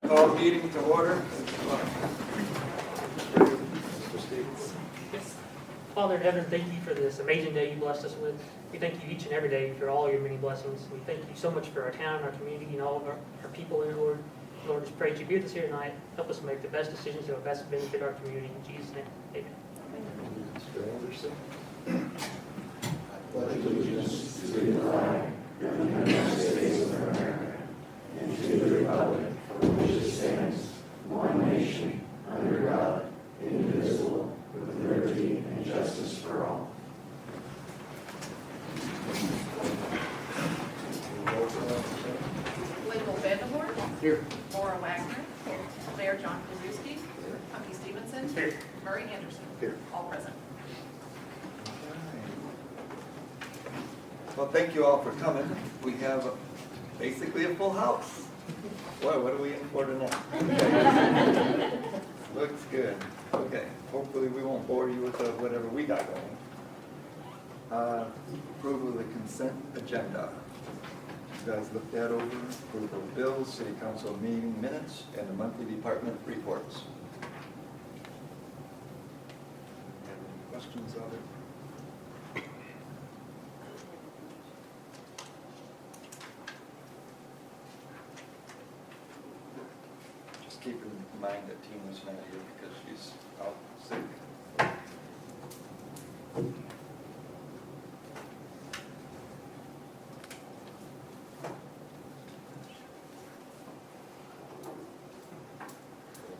Call meeting to order. Yes. Father in heaven, thank you for this amazing day you blessed us with. We thank you each and every day for all your many blessings. We thank you so much for our town, our community, and all of our people here, Lord. Lord, just pray that you be with us here tonight. Help us make the best decisions that will best benefit our community. In Jesus' name, amen. Mr. Anderson. I pledge allegiance to the flag of the United States of America and to the republic for which it stands, one nation, under God, indivisible, with liberty and justice for all. Michael Vanderhorn. Here. Laura Wagner. Here. Mayor John Krzyzewski. Humphrey Stevenson. Here. Murray Anderson. Here. All present. Well, thank you all for coming. We have basically a full house. Boy, what are we in for tonight? Looks good. Okay, hopefully we won't bore you with whatever we got going. Approval of the consent agenda. You guys looked that over. Approval of bills, city council meeting minutes, and the monthly department reports. Have any questions of it? Just keep in mind that Tina's not here because she's out sick.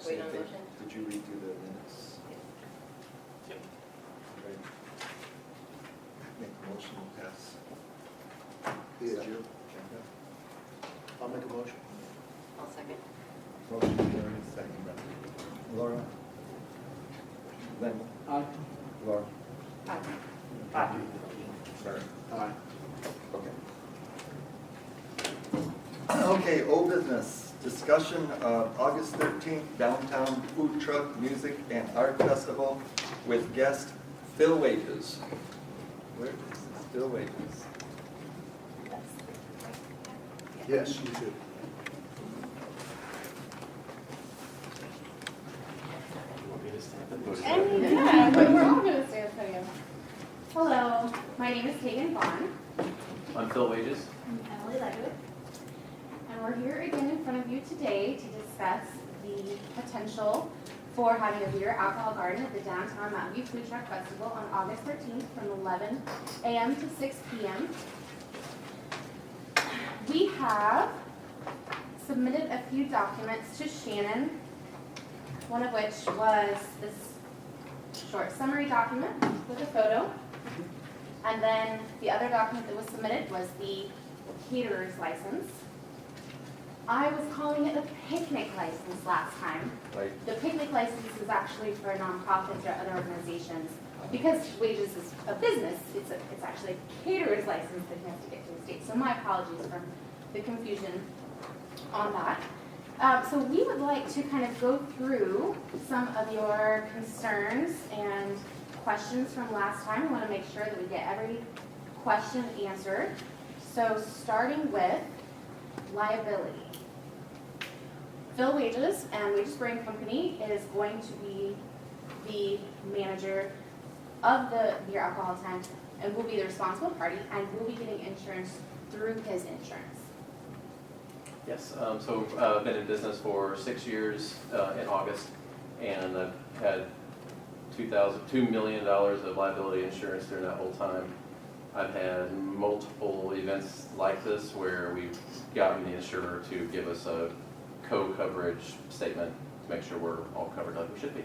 Wait on motion? Did you read through the minutes? Yep. Right. Make a motion to pass. Yes, Consent you. agenda. I'll make a motion. I'll second. Motion carried, second by Laura. Linda. Aye. Laura. Aye. Sorry. Aye. Okay. Okay, old business. Discussion of August 13th downtown food truck, music, and art festival with guest Phil Wages. Where is this Phil Wages? Yes, you should. And yeah, we're all going to stand for you. Hello, my name is Tegan Vaughn. I'm Phil Wages. I'm Emily Ledwood. And we're here again in front of you today to discuss the potential for having a beer alcohol garden at the downtown Mountain View Food Truck Festival on August 13th from 11 a.m. to 6 p.m. We have submitted a few documents to Shannon, one of which was this short summary document with a photo. And then the other document that was submitted was the caterer's license. I was calling it a picnic license last time. Right. The picnic license is actually for nonprofits or other organizations. Because Wages is a business, it's actually a caterer's license that you have to get to the state. So my apologies for the confusion on that. So we would like to kind of go through some of your concerns and questions from last time. We want to make sure that we get every question answered. So starting with liability. Phil Wages and Wages Brewing Company is going to be the manager of the beer alcohol tent and will be the responsible party and will be getting insurance through his insurance. Yes, so I've been in business for 6 years in August, and I've had $2 million of liability insurance during that whole time. I've had multiple events like this where we've gotten the insurer to give us a co-coverage statement to make sure we're all covered like we should be.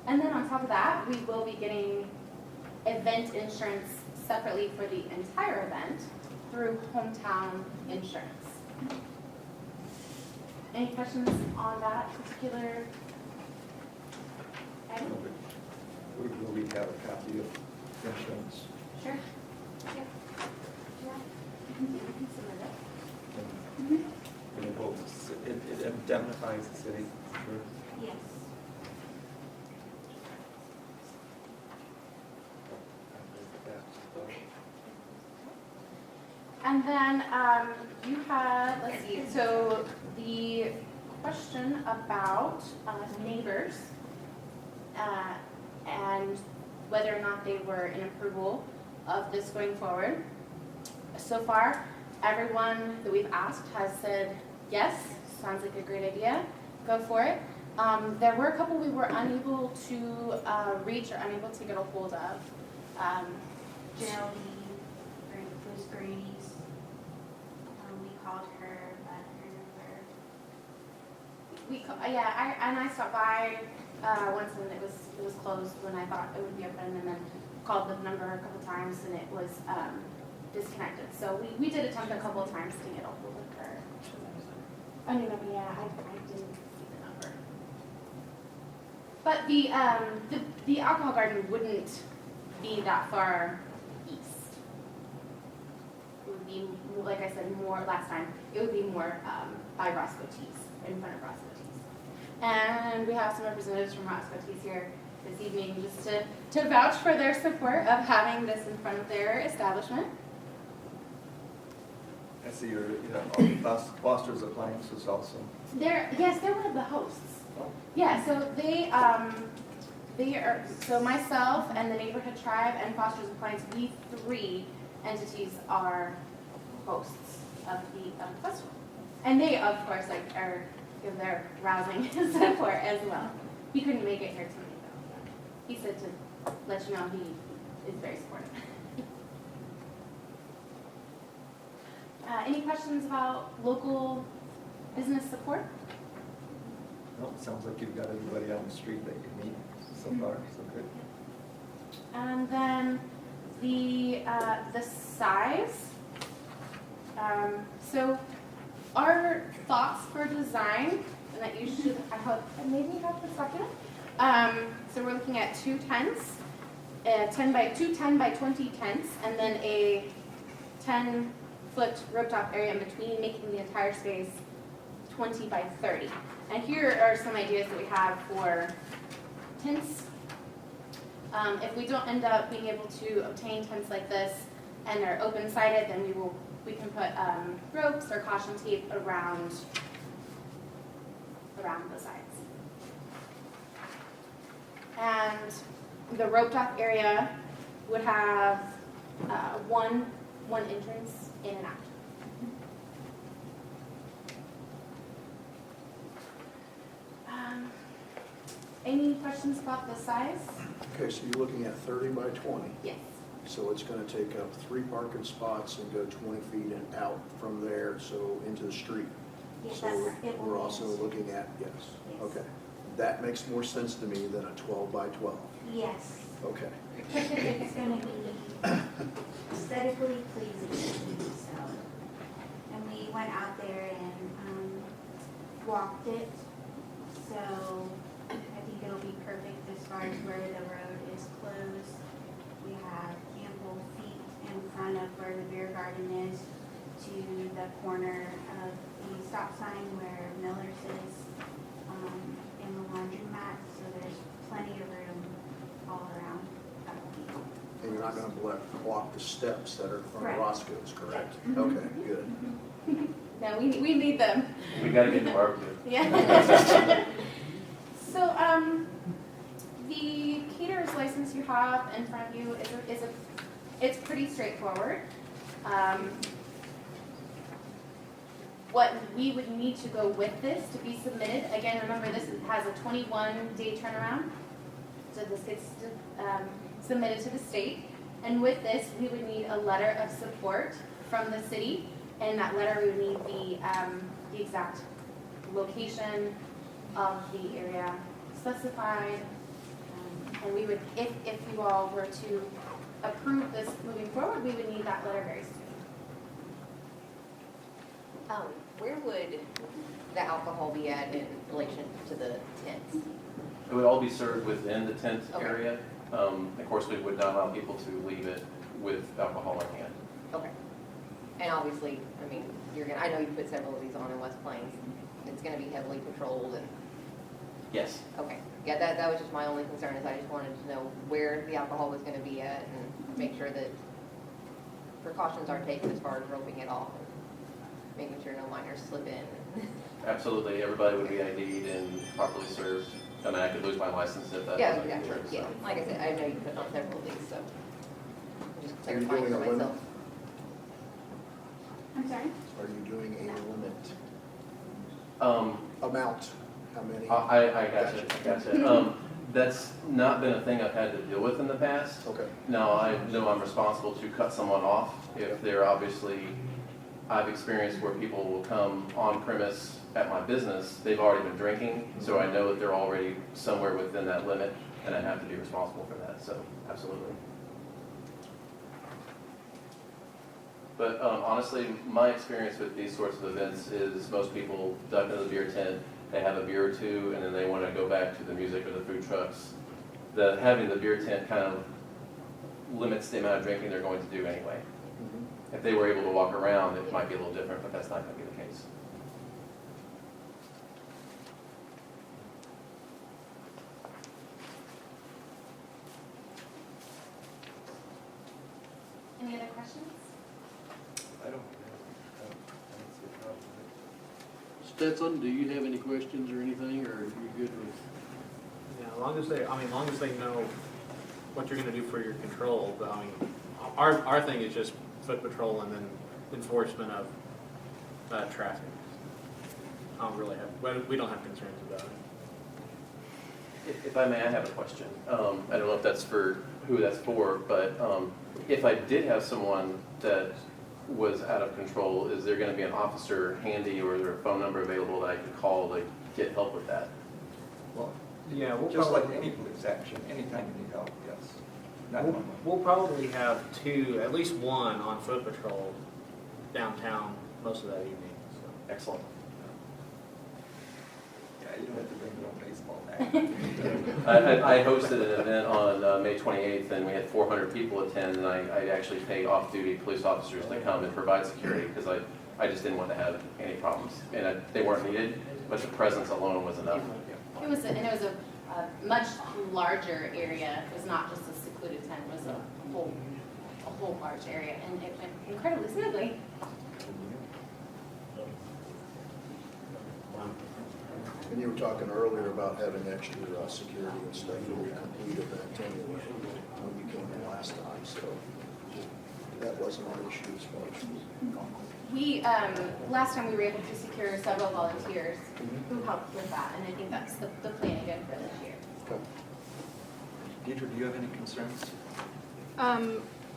And then on top of that, we will be getting event insurance separately for the entire event through Hometown Insurance. Any questions on that particular item? Will we have a copy of insurance? Sure. Yeah. You can submit it. And it indemnifies the city. Sure. Yes. And then you had, let's see, so the about neighbors and whether or not they were in approval of this going forward. So far, everyone that we've asked has said, yes, sounds like a great idea, go for it. There were a couple we were unable to reach or unable to get a hold of. Geraldine, Bruce Grady's. We called her, but her number. I stopped by once and it was closed when I thought it would be open, and then called the number a couple times and it was disconnected. So we did attempt a couple of times to get a hold of her. I didn't see the number. But the alcohol garden wouldn't be that far east. It would be, like I said, more last time, it would be more by Roscoe Tees, in front of Roscoe Tees. And we have some representatives from Roscoe Tees here this evening just to vouch for their support of having this in front of their establishment. I see your, Foster's Appliances also. They're one of the hosts. Oh. Yeah, so they are, so myself and the Neighborhood Tribe and Foster's Appliance, we three entities are hosts of the festival. And they, of course, are give their rousing support as well. He couldn't make it here tonight though. He said to let you know he is very supportive. Any questions about local business support? No, it sounds like you've got everybody on the street that you meet so far, so good. And then the size. So our thoughts for design, and that you should, I hope, maybe have this document. So we're looking at two tents, two 10 by 20 tents, and then a 10-foot rooftop area in between, making the entire space 20 by 30. And here are some ideas that we have for tents. If we don't end up being able to obtain tents like this and they're open-sided, then we can put ropes or caution tape around the sides. And the roped-off area would have one entrance in and out. Any questions about the size? Okay, so you're looking at 30 by 20. Yes. So it's going to take up 3 parking spots and go 20 feet and out from there, so into the street. Yes, So it will we're be also in the looking at, yes, Yes. okay. That makes more sense to me than a 12 by 12. Yes. Okay. It's going to be aesthetically pleasing, so. And we went out there and walked it, so I think it'll be perfect as far as where the road is closed. We have ample feet in front of where the beer garden is to the corner of the stop sign where Miller's is, in the laundromat, so there's plenty of room all around. And you're not going to block the steps that are in front of Correct. Roscoe's, correct? Mhm. Okay, good. No, we need them. We gotta get the barbecue. Yeah. So, the caterer's license you have in front of you it's pretty straightforward. What we would need to go with this to be submitted, again, remember this has a 21-day turnaround. So this gets submitted to the state. And with this, we would need a letter of support from the city. And that letter, we would need the exact location of the area specified. And we would, if you all were to approve this moving forward, we would need that letter very soon. Where would the alcohol be at in relation to the tents? It would all be served within the tent Okay. area. Of course, we would not allow people to leave it with alcohol in hand. Okay. And obviously, I mean, I know you put several of these on in West Plains. It's gonna be heavily patrolled and, Yes. okay. Yeah, that was just my only concern, is I just wanted to know where the alcohol was gonna be at and make sure that precautions are taken as far as roping it off, and making sure no minors slip in. absolutely, everybody would be ID'd and properly served. I mean, I could lose my license if that Yeah, wasn't yeah, true, yeah, so. like I said, I know you put on several of these, so. Just Are you clarifying doing for a limit? myself. I'm sorry? Are you doing a limit Um, amount? How many? I gotcha. That's not been a thing I've had to deal with in the past. Okay. Now, I know I'm responsible to cut someone off if they're obviously, I've experienced where people will come on premise at my business, they've already been drinking, so I know that they're already somewhere within that limit, and I have to be responsible for that, so absolutely. But honestly, my experience with these sorts of events is most people duck into the beer tent, they have a beer or two, and then they want to go back to the music or the food trucks. Having the beer tent kind of limits the amount of drinking they're going to do anyway. Mhm. If they were able to walk around, it might be a little different, but that's not going to be the case. Any other questions? I don't see a problem with Stetson, do you have any questions or anything, or are you good with? Yeah, as long as they know what you're gonna do for your control, but I mean, our thing is just foot patrol and then enforcement of, traffic. I don't really have, we don't have concerns about it. If I may, I have a question. I don't know if that's for who that's for, but if I did have someone that was out of control, is there going to be an officer handy, or is there a phone number available that I could call to get help with that? Well, Yeah, we'll just like probably, any police action, anytime you need help, yes. we'll probably have at least one on foot patrol downtown most of that evening, so. Excellent. Yeah, you don't have to bring your own baseball bat. I hosted an event on May 28th, and we had 400 people attend, and I actually paid off-duty police officers to come and provide security, because I just didn't want to have any problems. And they weren't needed, but the presence alone was enough. It was a much larger area. It was not just a secluded tent. It was a whole large area, and it went incredibly smoothly. And you were talking earlier about having extra security and stuff for the complete event anyway, when you came in last time, so that wasn't an issue as far as. We, last time we were able to secure several volunteers who helped with that, and I think that's the plan again for this year. Okay. Deidre, do you have any concerns?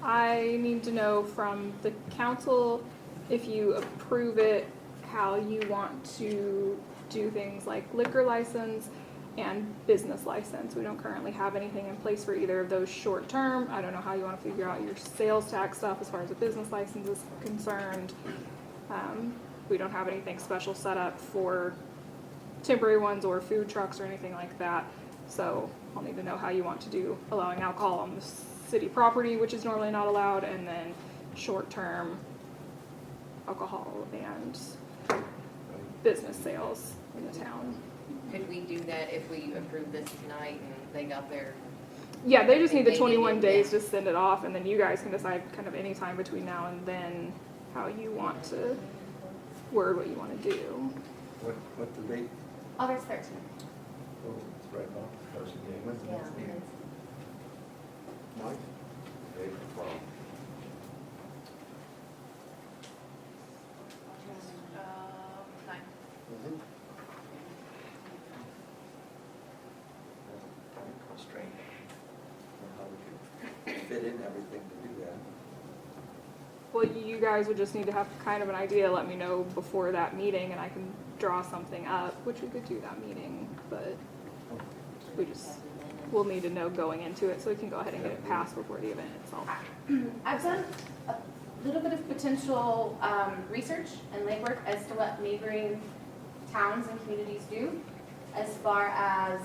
I need to know from the council, if you approve it, how you want to do things like liquor license and business license. We don't currently have anything in place for either of those short term. I don't know how you want to figure out your sales tax stuff as far as a business license is concerned. We don't have anything special set up for temporary ones or food trucks or anything like that. So I'll need to know how you want to do allowing alcohol on the city property, which is normally not allowed, and then short-term alcohol and business sales in the town. Could we do that if we approve this tonight and they got their, Yeah, they just need the They 21 need it, days yeah. to send it off, and then you guys can decide kind of any time between now and then how you want to word what you want to do. What's the date? August 13th. Oh, it's right now. When's the next meeting? Mike? April 12th. Nine. Mhm. Constraint on how we could fit in everything to do that. Well, you guys would just need to have kind of an idea, let me know before that meeting, and I can draw something up, which we could do that meeting, but we'll need to know going into it so we can go ahead and get it passed before the event itself. I've done a little bit of potential research and legwork as to what neighboring towns and communities do as far as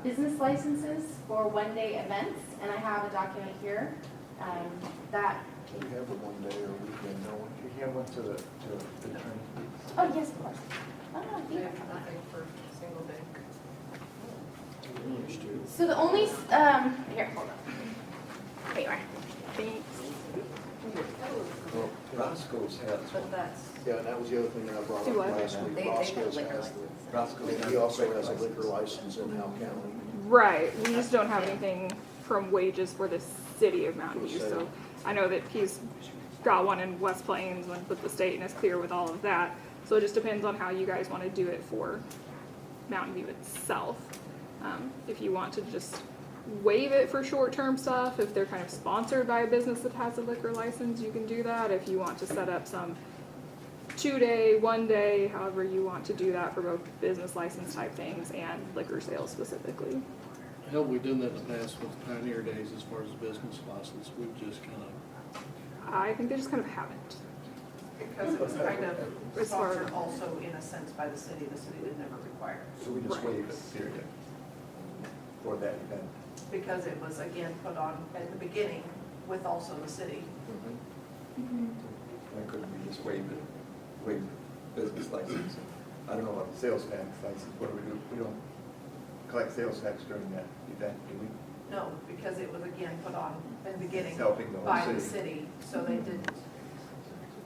business licenses for one-day events, and I have a document here that. Do you have a one day or weekend? No one? You have one to the attorney? Oh yes, of course. Oh, I I think have nothing for single day. Used to. so. The only here, hold on. There you are. Thanks. Well, Ross, Roscoe's has But one. that's, Yeah, and that was the other thing that I brought Do up what? last week. They have Roscoe's liquor has, license. Roscoe's and he also has a liquor license in Howell County. Right, we just don't have anything from wages for the city of Mountain View, so I know that he's got one in West Plains and with the state and is clear with all of that. So it just depends on how you guys want to do it for Mountain View itself. If you want to just waive it for short-term stuff, if they're kind of sponsored by a business that has a liquor license, you can do that. If you want to set up some 2-day, 1-day, however you want to do that for both business license type things and liquor sales specifically. Hell, we've done that in the past with Pioneer Days as far as business license. We've just kind of, I think they just kind of haven't. because it was kind of As far- sponsored also in a sense by the city did never require it. So we just Right. waive it, period, for that event. Because it was again put on at the beginning with also the city. Why couldn't we just waive it, waive business license? I don't know about the sales tax license, what do we do? We don't collect sales tax during that event, do we? No, because it was again put on in the beginning It's helping the whole by the city. city, so they didn't.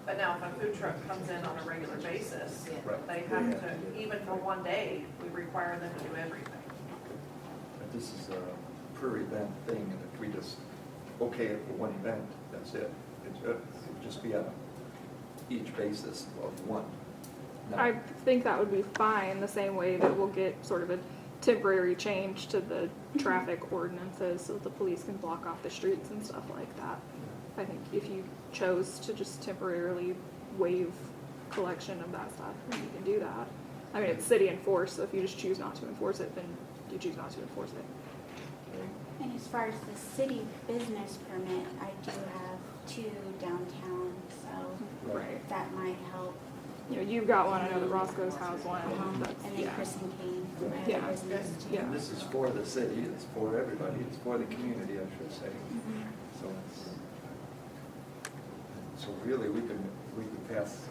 But now if a food truck comes in on a regular basis, Right. they have to, even for one day, we require them to do everything. But this is a per event thing, and if we just okay it for one event, that's it. It would just be on each basis of one. not- I think that would be fine, the same way that we'll get sort of a temporary change to the traffic ordinances so that the police can block off the streets and stuff like that. I think if you chose to just temporarily waive collection of that stuff, then you can do that. I mean, it's city enforced, so if you just choose not to enforce it, then you choose not to enforce it. And as far as the city business permit, I do have 2 downtown, so Right. that might help. You know, you've got one, I know that Roscoe's has one, And that's, then yeah. Chris and Kane, I have Yeah. a business too. Yeah. And this is for the city, it's for everybody, it's for the community, I should say. So it's, so really, we can pass,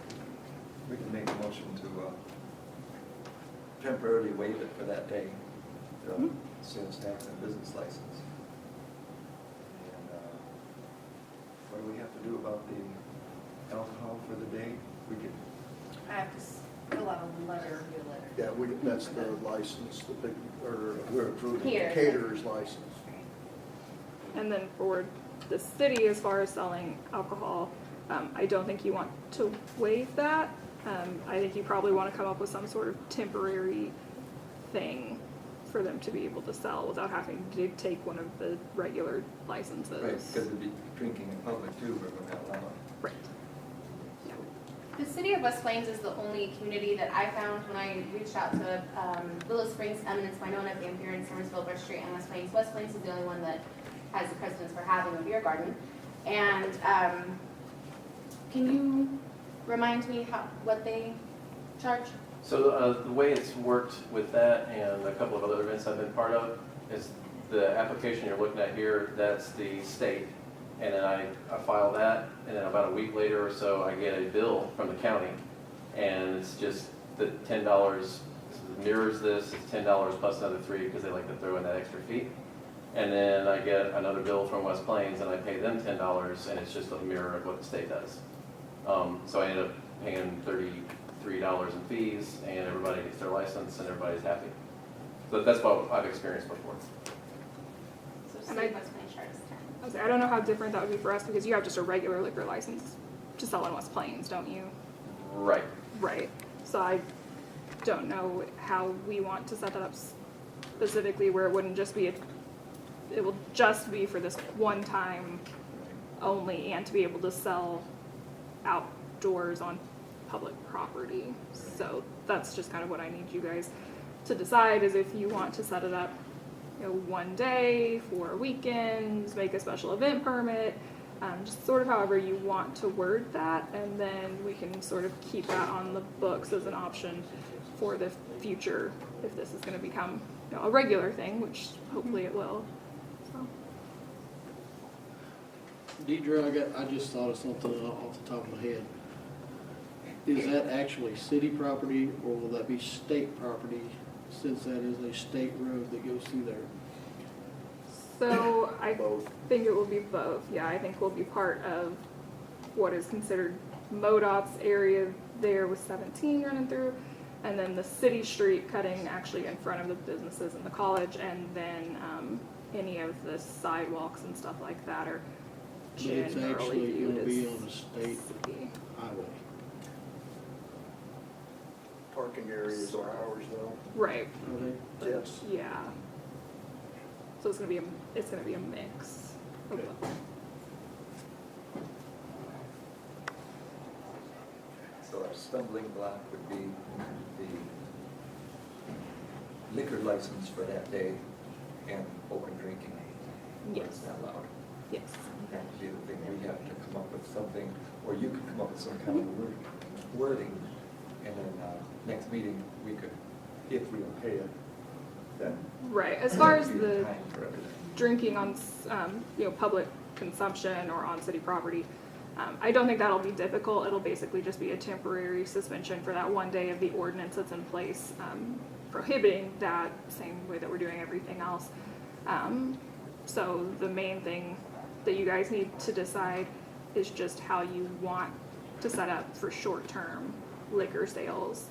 we can make a motion to temporarily waive it for that day, the sales tax and business license. And what do we have to do about the alcohol for the day? We could, I have to fill out a letter. Yeah, that's the license, the big, or we're approving. Here. caterer's license. And then for the city, as far as selling alcohol, I don't think you want to waive that. I think you probably want to come up with some sort of temporary thing for them to be able to sell without having to take one of the regular licenses. Right, because it'd be drinking in public too, we're going to allow it. Right. The city of West Plains is the only community that I found when I reached out to Willow Springs, Eminence, Winona, Van Buren, Somersville, Brush Street, and West Plains. West Plains is the only one that has the precedence for having a beer garden. And can you remind me what they charge? So the way it's worked with that and a couple of other events I've been part of is the application you're looking at here, that's the state. And then I file that, and then about a week later or so, I get a bill from the county. And it's just the $10, mirrors this, it's $10 plus another $3 because they like to throw in that extra fee. And then I get another bill from West Plains and I pay them $10 and it's just a mirror of what the state does. So I end up paying $33 in fees and everybody gets their license and everybody's happy. So that's what I've experienced before. So And city I- of West Plains charges 10. I was like, I don't know how different that would be for us because you have just a regular liquor license to sell in West Plains, don't you? Right. Right. So I don't know how we want to set that up specifically where it wouldn't just be it will just be for this one time only and to be able to sell outdoors on public property. So that's just kind of what I need you guys to decide is if you want to set it up, you know, one day for weekends, make a special event permit, just sort of however you want to word that, and then we can sort of keep that on the books as an option for the future if this is going to become, you know, a regular thing, which hopefully it will. So. Deidre, I just thought of something off the top of my head. Is that actually city property or will that be state property since that is a state road that goes through there? So I Both. think it will be both. Yeah, I think we'll be part of what is considered MoDOT's area there with 17 running through, and then the city street cutting actually in front of the businesses and the college, and then any of the sidewalks and stuff like that are But it's generally actually viewed gonna be as on a state city. highway. Parking areas are ours though. Right. Yes. Yeah. So it's gonna be a mix of both. So our stumbling block would be the liquor license for that day and open drinking. Yes. It's not allowed. Yes. That would be the thing, we have to come up with something, or you could come up with some kind of wording, and then next meeting, we could, if we okay it, then. Right. As far as that'd be the time for everything. drinking on, public consumption or on city property, I don't think that'll be difficult. It'll basically just be a temporary suspension for that one day of the ordinance that's in place, prohibiting that, same way that we're doing everything else. So the main thing that you guys need to decide is just how you want to set up for short-term liquor sales.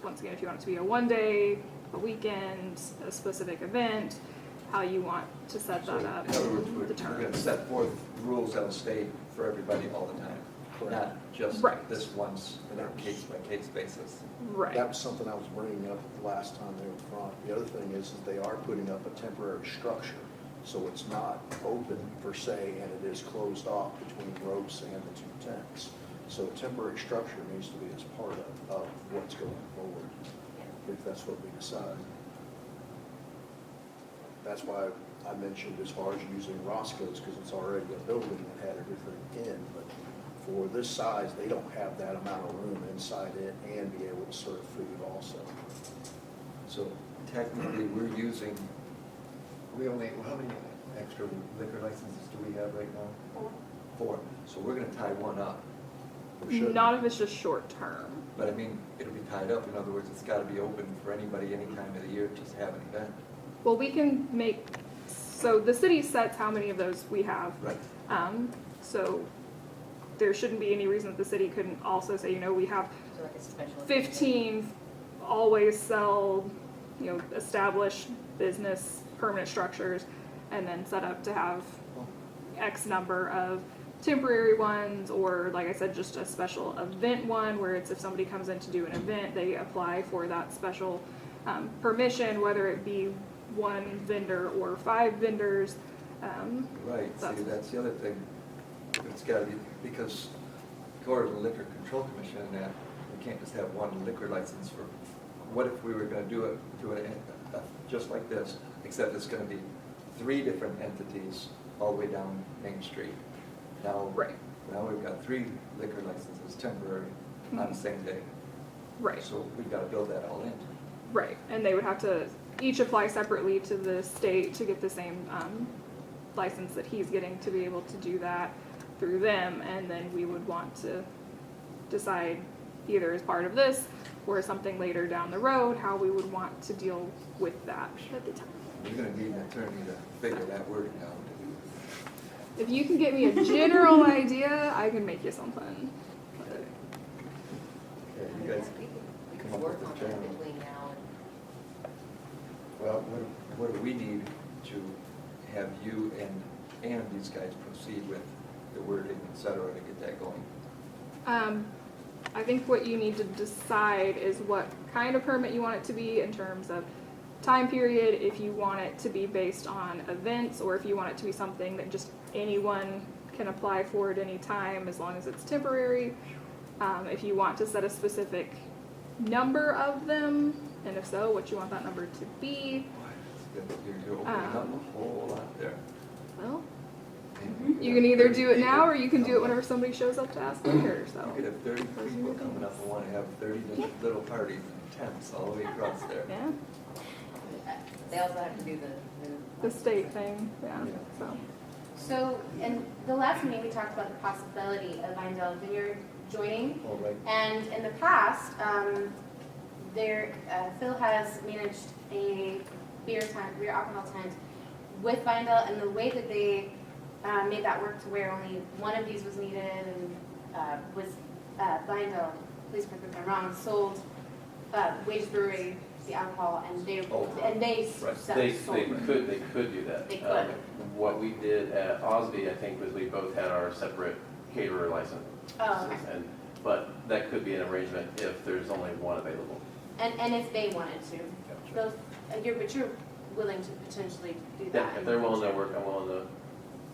Once again, if you want it to be a one day, a weekend, a specific event, how you want to set that up, In other words, the we're going to terms. set forth rules that'll stay for everybody all the time, not just Right. this once on a case-by-case basis. Right. That was something I was bringing up the last time they were front. The other thing is that they are putting up a temporary structure. So it's not open per se, and it is closed off between ropes and the two tents. So a temporary structure needs to be as part of what's going forward, if that's what we decide. That's why I mentioned as far as using Roscoe's, because it's already a building that had everything in, but for this size, they don't have that amount of room inside it and be able to serve food also. So technically, we're using, we only, how many extra liquor licenses do we have right now? 4. So we're going to tie one up. We should. Not if it's just short term. But I mean, it'll be tied up. In other words, it's got to be open for anybody any time of the year to just have an event. Well, we can make, so the city sets how many of those we have. Right. So there shouldn't be any reason that the city couldn't also say, we have So like a special. 15 always sell, established business permanent structures, and then set up to have X number of temporary ones, or like I said, just a special event one where it's if somebody comes in to do an event, they apply for that special permission, whether it be one vendor or 5 vendors. Right, see, that's the other thing. It's got to be, because according to the Liquor Control Commission and that, we can't just have one liquor license for, what if we were going to do it just like this, except it's going to be 3 different entities all the way down Main Street. Now, Right. now we've got 3 liquor licenses temporary on the same day. Right. So we've got to build that all in. Right, and they would have to each apply separately to the state to get the same license that he's getting to be able to do that through them, and then we would want to decide either as part of this or something later down the road how we would want to deal with that at the time. We're going to need an attorney to figure that wording out. If you can get me a general idea, I can make you something. Okay, you guys We come could up work with on a that general. between now Well, what do we need to have you and these guys proceed with the wording, et cetera, to get that going? I think what you need to decide is what kind of permit you want it to be in terms of time period, if you want it to be based on events, or if you want it to be something that just anyone can apply for at any time as long as it's temporary. If you want to set a specific number of them, and if so, what you want that number to be. You're opening up a whole lot there. Well, And you can either do it now or you can do it whenever somebody shows up to ask later, so. You could have 30 people coming up and want to have 30 little parties and tents all the way across there. Yeah, They also have to do the state thing, yeah, Yeah. so. So, in the last meeting, we talked about the possibility of Vinedale Vineyard joining. All right. And in the past, Phil has managed a beer alcohol tent with Vinedale, and the way that they made that work to where only one of these was needed and was Biondale, please correct me if I'm wrong, sold Wade's Brewery the alcohol, and they Right. sold. They could do that. They could. What we did at Osby, I think, was we both had our separate caterer license. Oh, okay. But that could be an arrangement if there's only one available. And if they wanted to, those, but you're willing to potentially do that. Yeah, if they're willing to work, I'm willing to.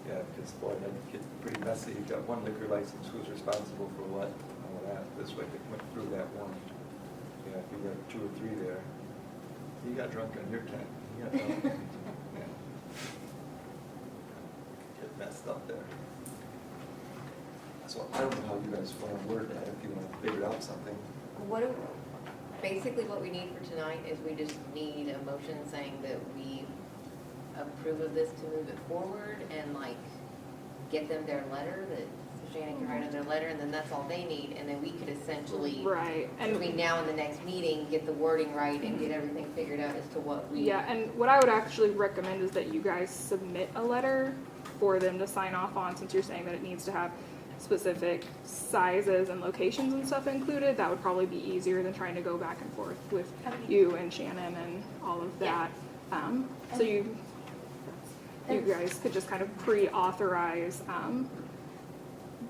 Yeah, because boy, that gets pretty messy. You've got one liquor license, who's responsible for what, and all that. This way they went through that one. Yeah, if you got 2 or 3 there, you got drunk on your time. You got drunk. Yeah. Get messed up there. So I don't know how you guys want to word that, if you want to figure out something. Basically what we need for tonight is we just need a motion saying that we approve of this to move it forward and like get them their letter, that Shannon can write them their letter, and then that's all they need, and then we could essentially, Right, and between now and the next meeting, get the wording right and get everything figured out as to what we. yeah, and what I would actually recommend is that you guys submit a letter for them to sign off on, since you're saying that it needs to have specific sizes and locations and stuff included. That would probably be easier than trying to go back and forth with you and Shannon and all of that. So you guys could just kind of pre-authorize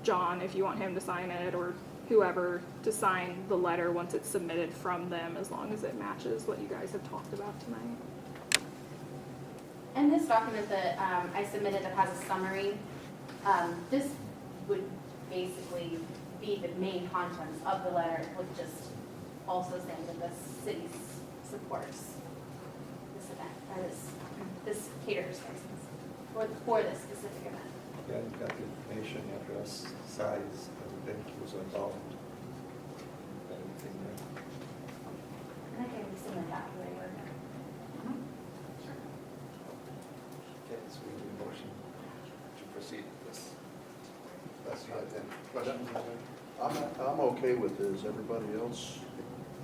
John, if you want him to sign it, or whoever to sign the letter once it's submitted from them, as long as it matches what you guys have talked about tonight. And this document that I submitted that has a summary, this would basically be the main contents of the letter, with just also saying that the city supports this event, or this caterer's license, for this specific event. Yeah, you've got the information, address, size, everything was involved. Everything there. And I can resubmit that for later. Okay, so we need a motion to proceed with this. Unless you have any questions on it. I'm okay with it, is everybody else?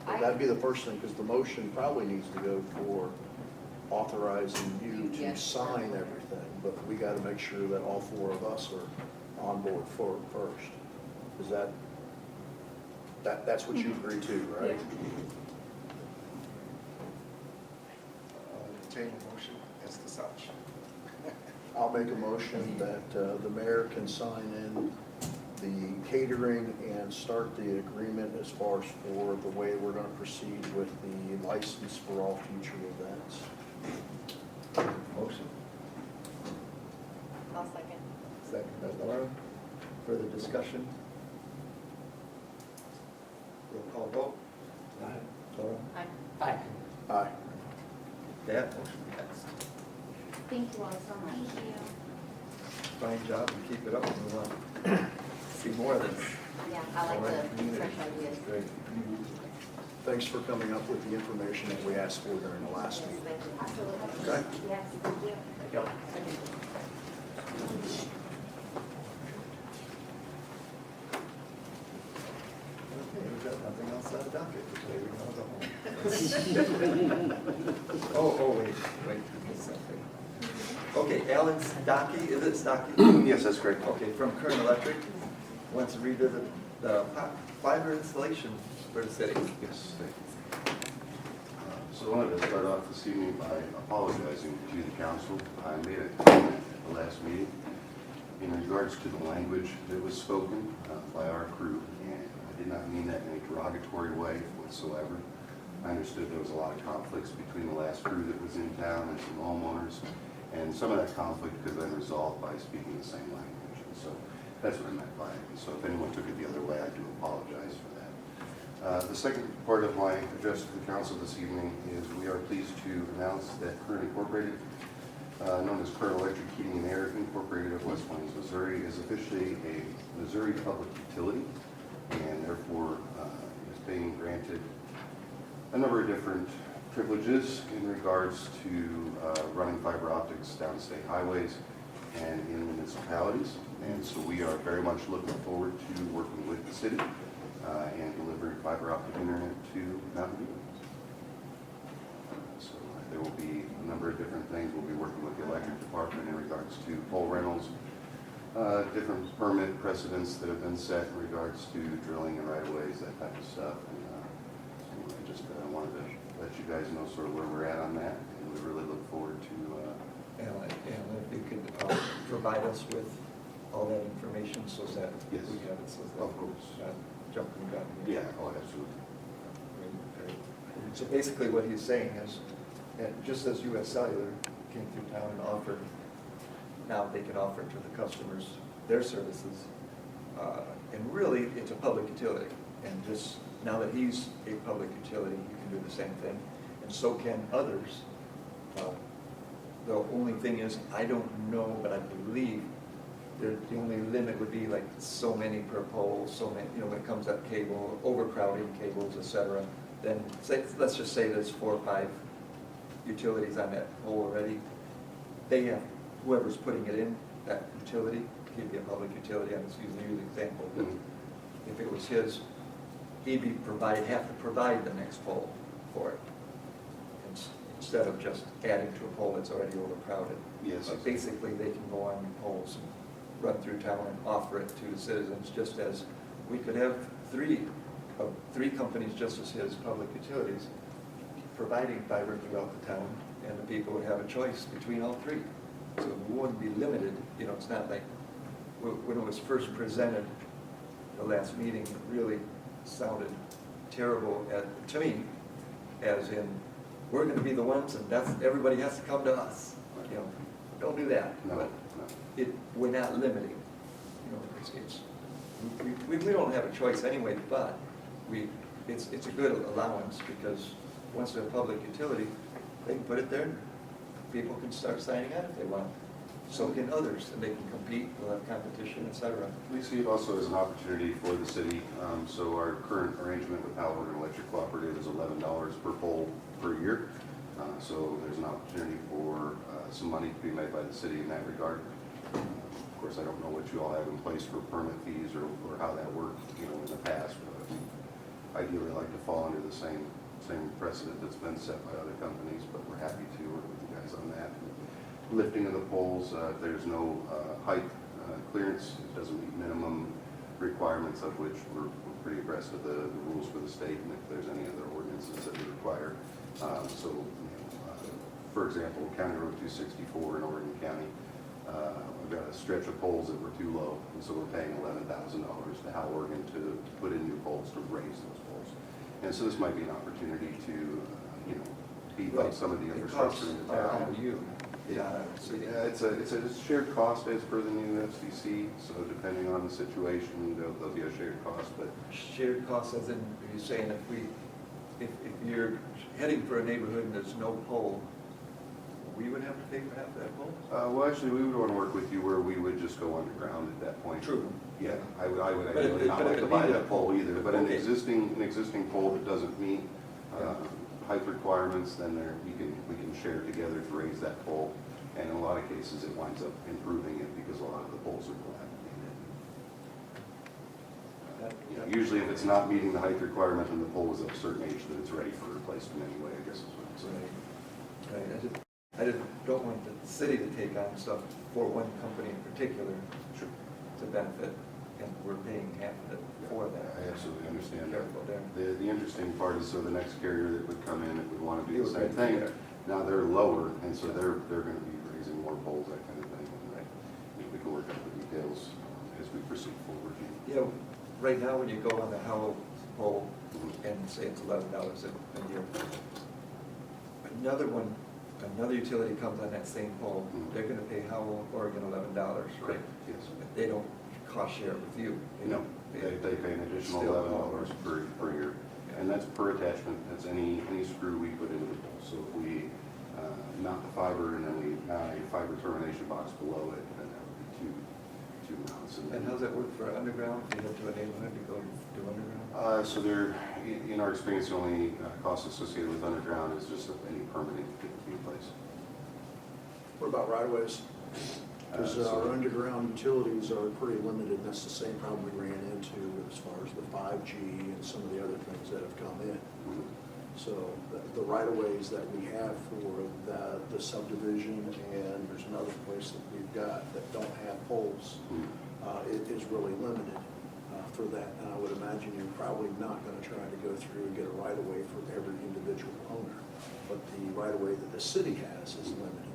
That'd be the first thing, because the motion probably needs to go for authorizing you to Yes. sign everything, but we gotta make sure that all 4 of us are on board for it first. Is that's what you agree to, right? Entertain a motion as to such. I'll make a motion that the mayor can sign in the catering and start the agreement as far as for the way we're going to proceed with the license for all future events. Motion, I'll second. second by Laura. Further discussion? Roll call vote. Laura? Aye. Aye. That motion passed. Thank you all so much. Thank you. Fine job, and keep it up, and we want to see more of this. Yeah, I like All right, the community. fresh ideas. Great. Thanks for coming up with the information that we asked for during the last meeting. Thank you. Absolutely. Okay. Yes, thank you. Yep. Okay, we've got nothing else on the docket today, we want to go home. Oh, wait, we missed something. Okay, Alan Stocky, is it Stocky? Yes, that's correct. Okay, from Current Electric, wants to revisit the fiber installation for the city. Yes, thank you. So I wanted to start off this evening by apologizing to the council. I made a comment at the last meeting in regards to the language that was spoken by our crew, and I did not mean that in a derogatory way whatsoever. I understood there was a lot of conflicts between the last crew that was in town and some homeowners, and some of that conflict could have been resolved by speaking the same language. And so that's what I meant by it. And so if anyone took it the other way, I do apologize for that. The second part of my address to the council this evening is we are pleased to announce that Current Incorporated, known as Current Electric Heating and Air Incorporated of West Plains, Missouri, is officially a Missouri public utility, and therefore is being granted a number of different privileges in regards to running fiber optics down state highways and in municipalities. And so we are very much looking forward to working with the city and delivering fiber optic internet to Mountain View. So there will be a number of different things. We'll be working with the electric department in regards to pole rentals, different permit precedents that have been set in regards to drilling and right-of-ways, that type of stuff. And anyway, I just wanted to let you guys know sort of where we're at on that, and we really look forward to. And if you could provide us with all that information so that Yes. we have it, so that Of course. jumping the gun. Yeah, oh, absolutely. Great. So basically what he's saying is, just as US Cellular came through town and offered, now they can offer to the customers their services. And really, it's a public utility. And just, now that he's a public utility, he can do the same thing. And so can others. The only thing is, I don't know, but I believe the only limit would be like so many per pole, so many, when it comes up cable, overcrowding cables, et cetera. Then, let's just say there's 4 or 5 utilities on that pole already. They have, whoever's putting it in, that utility, he'd be a public utility, I'm just using the example. But if it was his, he'd have to provide the next pole for it, instead of just adding to a pole that's already overcrowded. Yes. But basically, they can go on poles and run through town and offer it to the citizens, just as we could have three companies just as his, public utilities, providing fiber throughout the town, and the people would have a choice between all 3. So we wouldn't be limited, it's not like, when it was first presented, the last meeting, it really sounded terrible to me, as in, we're gonna be the ones, and everybody has to come to us. Don't do that. No, But no. we're not limiting. We don't have a choice anyway, but it's a good allowance, because once they're a public utility, they can put it there. People can start signing on if they want. So can others, and they can compete, we'll have competition, et cetera. We see it also as an opportunity for the city. So our current arrangement with Palo Alto Electric Cooperative is $11 per pole per year. So there's an opportunity for some money to be made by the city in that regard. Of course, I don't know what you all have in place for permit fees or how that worked, in the past. But ideally, I'd like to fall under the same precedent that's been set by other companies, but we're happy to work with you guys on that. Lifting of the poles, there's no height clearance. It doesn't meet minimum requirements, of which we're pretty abreast of the rules for the state, and if there's any other ordinances that we require. For example, County Road 264 in Oregon County, we've got a stretch of poles that were too low, and so we're paying $11,000 to Hal Oregon to put in new poles to raise those poles. And so this might be an opportunity to, beef up some of the infrastructure in the town. Yeah, so It's a shared cost as per the new FCC, so depending on the situation, there'll be a shared cost, but. shared costs, as in, are you saying if you're heading for a neighborhood and there's no pole, we would have to pay for half of that pole? Well, actually, we would want to work with you where we would just go underground at that point. True. Yeah, I would But ideally not but like it to would buy need that pole either, but an Okay. existing pole that doesn't meet height requirements, then we can share together to raise that pole. And in a lot of cases, it winds up improving it because a lot of the poles are dilapidated. Usually if it's not meeting the height requirement and the pole is of a certain age, that it's ready for replacement anyway, I guess is what I'm saying. Right. I just don't want the city to take on stuff for one company in particular to benefit, and we're paying half of it for that. I absolutely understand that. Careful there. The interesting part is, so the next carrier that would come in, it would want to do You the would same right thing. there. Now they're lower, and so they're going to be raising more poles, that kind of thing. And we can work out the details as we proceed forward. Right now, when you go on the Howell pole and say it's $11 a year, another utility comes on that same pole, they're gonna pay Howell, Oregon $11, right? Yes. But they don't cost share with you. No, they pay an additional Still $11 per year. And that's per attachment. That's any screw we put into the pole. So if we mount the fiber and then we mount a fiber termination box below it, then that would be two mounts. And how's that work for underground? If you head to a neighborhood to go do underground? So there, in our experience, the only cost associated with underground is just any permitting that can be in place. What about right-of-ways? Because So- our underground utilities are pretty limited, and that's the same problem we ran into as far as the 5G and some of the other things that have come in. Mhm. So the right-of-ways that we have for the subdivision, and there's another place that we've got that don't have poles, it is really limited for that. And I would imagine you're probably not going to try to go through and get a right-of-way for every individual owner, but the right-of-way that the city has is limited.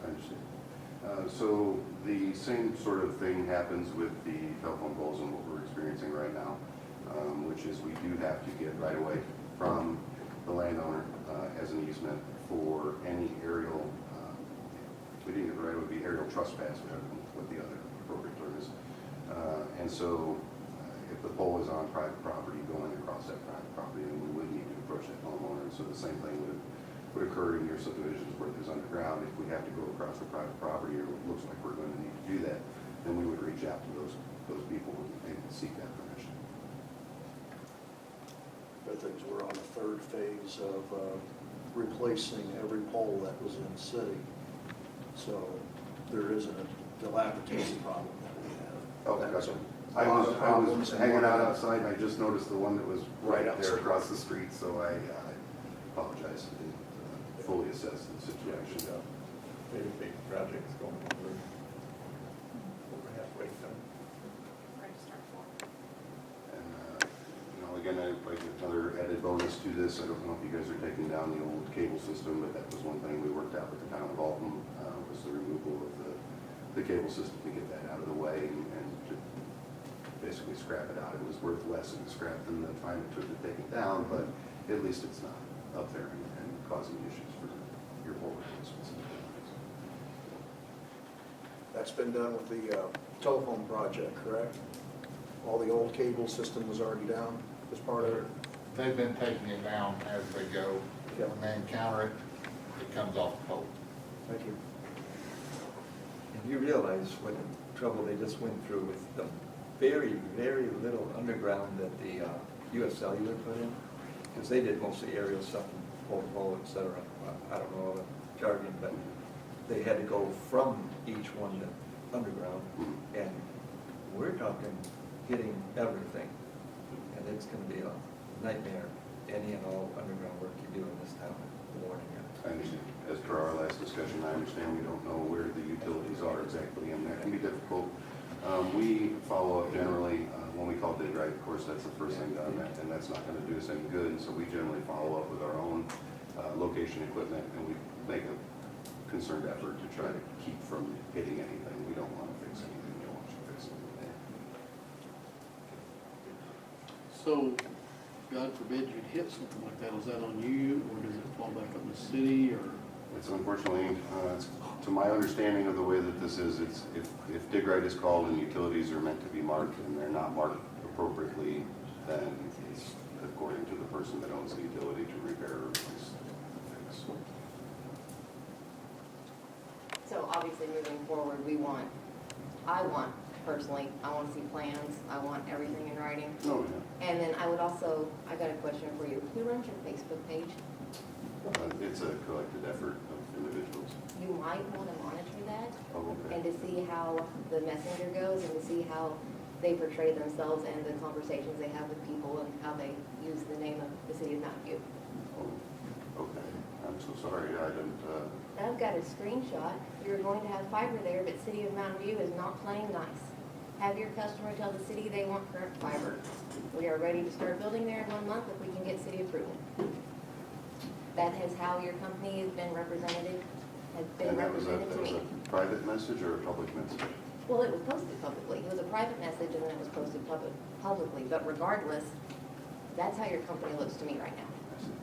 I understand. So the same sort of thing happens with the telephone poles and what we're experiencing right now, which is we do have to get right-of-way from the landowner as an easement for any aerial, we didn't get the right-of-way, be aerial trespass, what the other appropriate term is. And so if the pole is on private property, going across that private property, then we would need to approach that homeowner. And so the same thing would occur in your subdivisions where there's underground. If we have to go across the private property, or it looks like we're going to need to do that, then we would reach out to those people and seek that permission. But things, we're on the third phase of replacing every pole that was in the city. So there isn't a dilapidation problem that we have. Oh, That was gotcha. a I lot of was problems and hanging more out than- outside and I just noticed the one that was right Right there outside. across the street, so I apologize. I didn't fully assess the situation. Maybe big projects going over halfway done. Ready to start for. And, again, I'd like another added bonus to this. I don't know if you guys are taking down the old cable system, but that was one thing we worked out with the town of Alton, was the removal of the cable system to get that out of the way and to basically scrap it out. It was worth less in scrap than the time it took to take it down, but at least it's not up there and causing issues for your pole replacements. That's been done with the telephone project, correct? All the old cable system was already down as part of it? They've been taking it down as they go. Yep. When they encounter it, it comes off the pole. Thank you. And you realize what trouble they just went through with the very, very little underground that the US Cellular put in? Because they did mostly aerial stuff, pole to pole, et cetera. I don't know all the jargon, but they had to go from each one to underground. And we're talking hitting everything. And it's gonna be a nightmare, any and all underground work you do in this town, warning you. I understand. As per our last discussion, I understand we don't know where the utilities are exactly, and that can be difficult. We follow up generally when we call dig right. Of course, that's the first thing done, and that's not going to do us any good. So we generally follow up with our own location equipment, and we make a concerted effort to try to keep from hitting anything. We don't want to fix anything. We don't want to fix anything. So, God forbid you'd hit something like that, is that on you, or does it fall back on the city, or? It's unfortunately, to my understanding of the way that this is, it's if dig right is called and utilities are meant to be marked and they're not marked appropriately, then it's according to the person that owns the utility to repair or replace the fix. So obviously moving forward, I want personally, I want to see plans, I want everything in writing. No, yeah. And then I got a question for you. Who runs your Facebook page? It's a collected effort of individuals. You might want to monitor that Oh, okay. and to see how the messenger goes and to see how they portray themselves and the conversations they have with people and how they use the name of the city of Mountain View. Oh, okay. I'm so sorry. I didn't. I've got a screenshot. You're going to have fiber there, but City of Mountain View is not playing nice. Have your customer tell the city they want current fiber. We are ready to start building there in 1 month if we can get city approval. That is how your company has been represented And that was to me. a private message or a public message? Well, it was posted publicly. It was a private message and then it was posted publicly. But regardless, that's how your company looks to me right now. I see.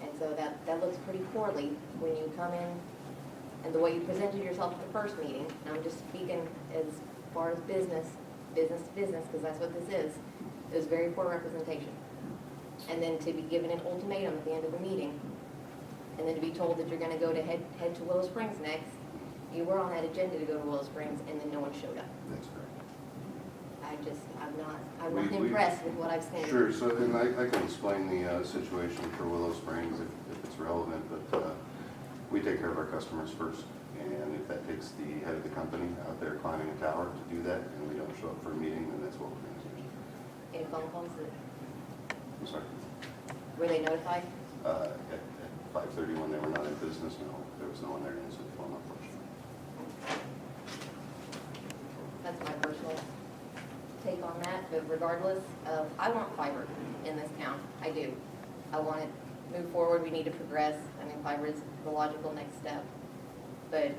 And so that looks pretty poorly when you come in and the way you presented yourself at the first meeting. And I'm just speaking as far as business to business, because that's what this is. It was very poor representation. And then to be given an ultimatum at the end of the meeting, and then to be told that you're gonna go to head to Willow Springs next. You were on that agenda to go to Willow Springs, and then no one showed up. That's correct. I'm not We- impressed with what I've seen. Sure, so then I can explain the situation for Willow Springs if it's relevant, but we take care of our customers first. And if that takes the head of the company out there climbing a tower to do that, and we don't show up for a meeting, then that's what we're going to do. Any phone calls that, I'm sorry. Were they notified? At 5:30 when they were not in business, no, there was no one there to answer the phone, unfortunately. That's my personal take on that, but regardless of, I want fiber in this town, I do. I want it to move forward, we need to progress, I mean, fiber is the logical next step. But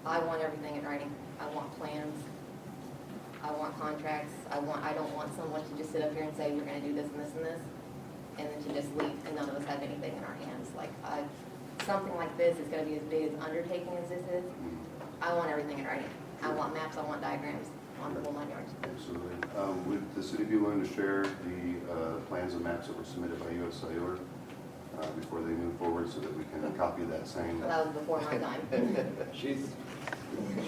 I want everything in writing, I want plans, I want contracts, I don't want someone to just sit up here and say, we're gonna do this and this and this, and then to just leave and none of us have anything in our hands. Like, something like this is gonna be as big an undertaking as this is. I want everything in writing. I want maps, I want diagrams, I want the whole 9 yards. Absolutely. Would the city be willing to share the plans and maps that were submitted by US Cellular before they move forward so that we can copy that same? Well, that was before my time. She's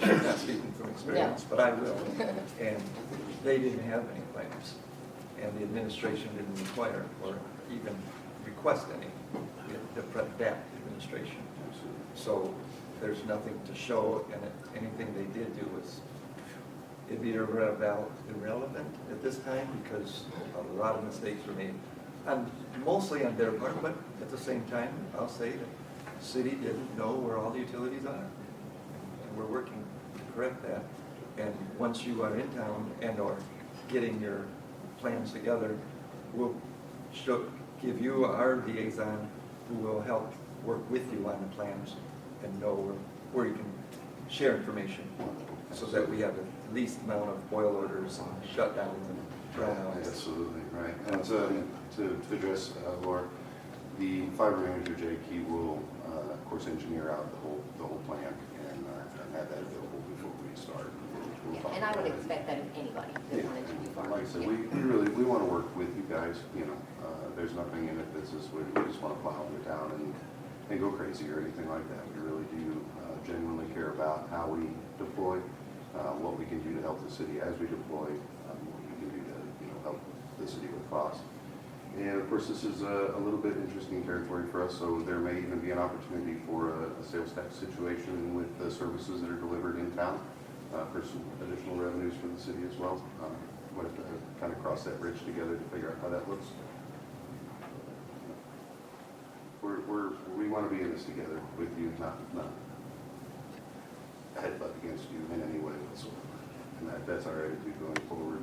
not speaking from experience, but I will. And they didn't have any plans, and the administration didn't require or even request any, that administration. So there's nothing to show, and anything they did do was, it'd be irrelevant at this time because a lot of mistakes were made. And mostly on their part, but at the same time, I'll say that the city didn't know where all the utilities are. And we're working to correct that. And once you are in town and or getting your plans together, we'll give you our liaison who will help work with you on the plans and know where you can share information so that we have the least amount of boil orders and shutdowns and brownouts. Absolutely, right. And to address Laura, the fiber manager, Jay Key, will, of course, engineer out the whole plan and have that available before we start. Yeah, and I would expect that of anybody that wanted to do fiber. Like I said, Yeah. we want to work with you guys, you know, there's nothing in it that's just, we just want to plow into town and go crazy or anything like that. We really do genuinely care about how we deploy, what we can do to help the city as we deploy, what we can do to, you know, help the city with costs. And of course, this is a little bit interesting territory for us, so there may even be an opportunity for a sales tax situation with the services that are delivered in town for some additional revenues for the city as well. We'll have to kind of cross that bridge together to figure out how that looks. We want to be in this together with you, not headbutt against you in any way whatsoever. And that's our attitude going forward.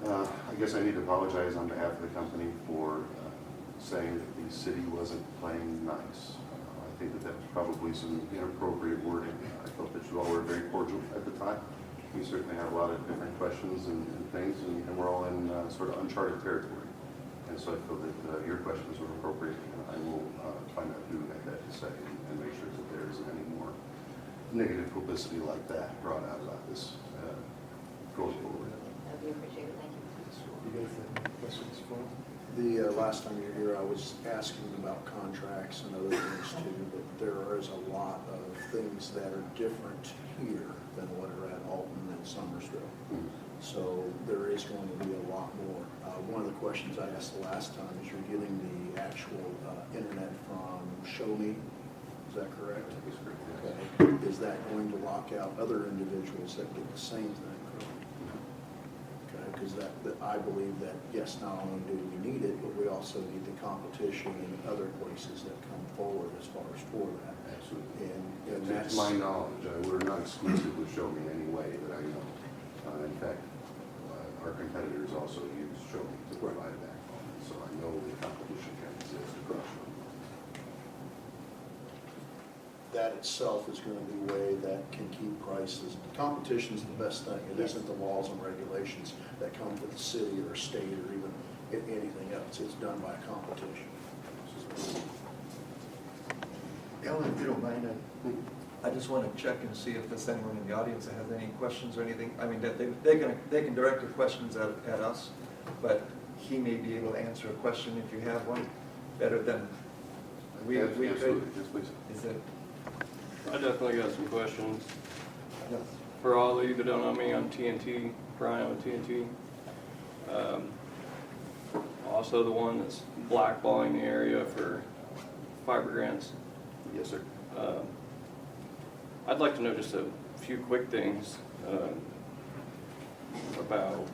I guess I need to apologize on behalf of the company for saying that the city wasn't playing nice. I think that was probably some inappropriate wording. I felt that you all were very cordial at the time. We certainly have a lot of different questions and things, and we're all in sort of uncharted territory. And so I feel that your questions were appropriate, and I will find out who had that to say and make sure that there isn't any more negative publicity like that brought out about this going forward. That'd be appreciated, thank you. You guys have any questions for them? The last time you were here, I was asking about contracts and other things too, but there is a lot of things that are different here than what are at Alton and Summersville. So there is going to be a lot more. One of the questions I asked the last time is you're getting the actual internet from Show Me, is that correct? That is correct. Okay. Is that going to lock out other individuals that get the same thing, correct? Okay, because that I believe that, yes, not only do we need it, but we also need the competition in other places that come forward as far as for that. Absolutely. And To that's my knowledge, we're not exclusive with Show Me in any way that I know. In fact, our competitors also use Show Me to provide that. So I know the competition can exist across Show Me. that itself is going to be a way that can keep prices. Competition is the best thing. It isn't the laws and regulations that come with the city or a state or even anything else. It's done by competition. Ellen, if you don't mind, I just want to check and see if there's anyone in the audience that has any questions or anything. I mean, that they can direct their questions at us, but he may be able to answer a question if you have one better than we Absolutely. could. Yes, please. Is it? I definitely got some questions. Yes. For all of you that don't know me, I'm TNT, Brian with TNT. Also the one that's blackballing the area for fiber grants. Yes, sir. I'd like to know just a few quick things about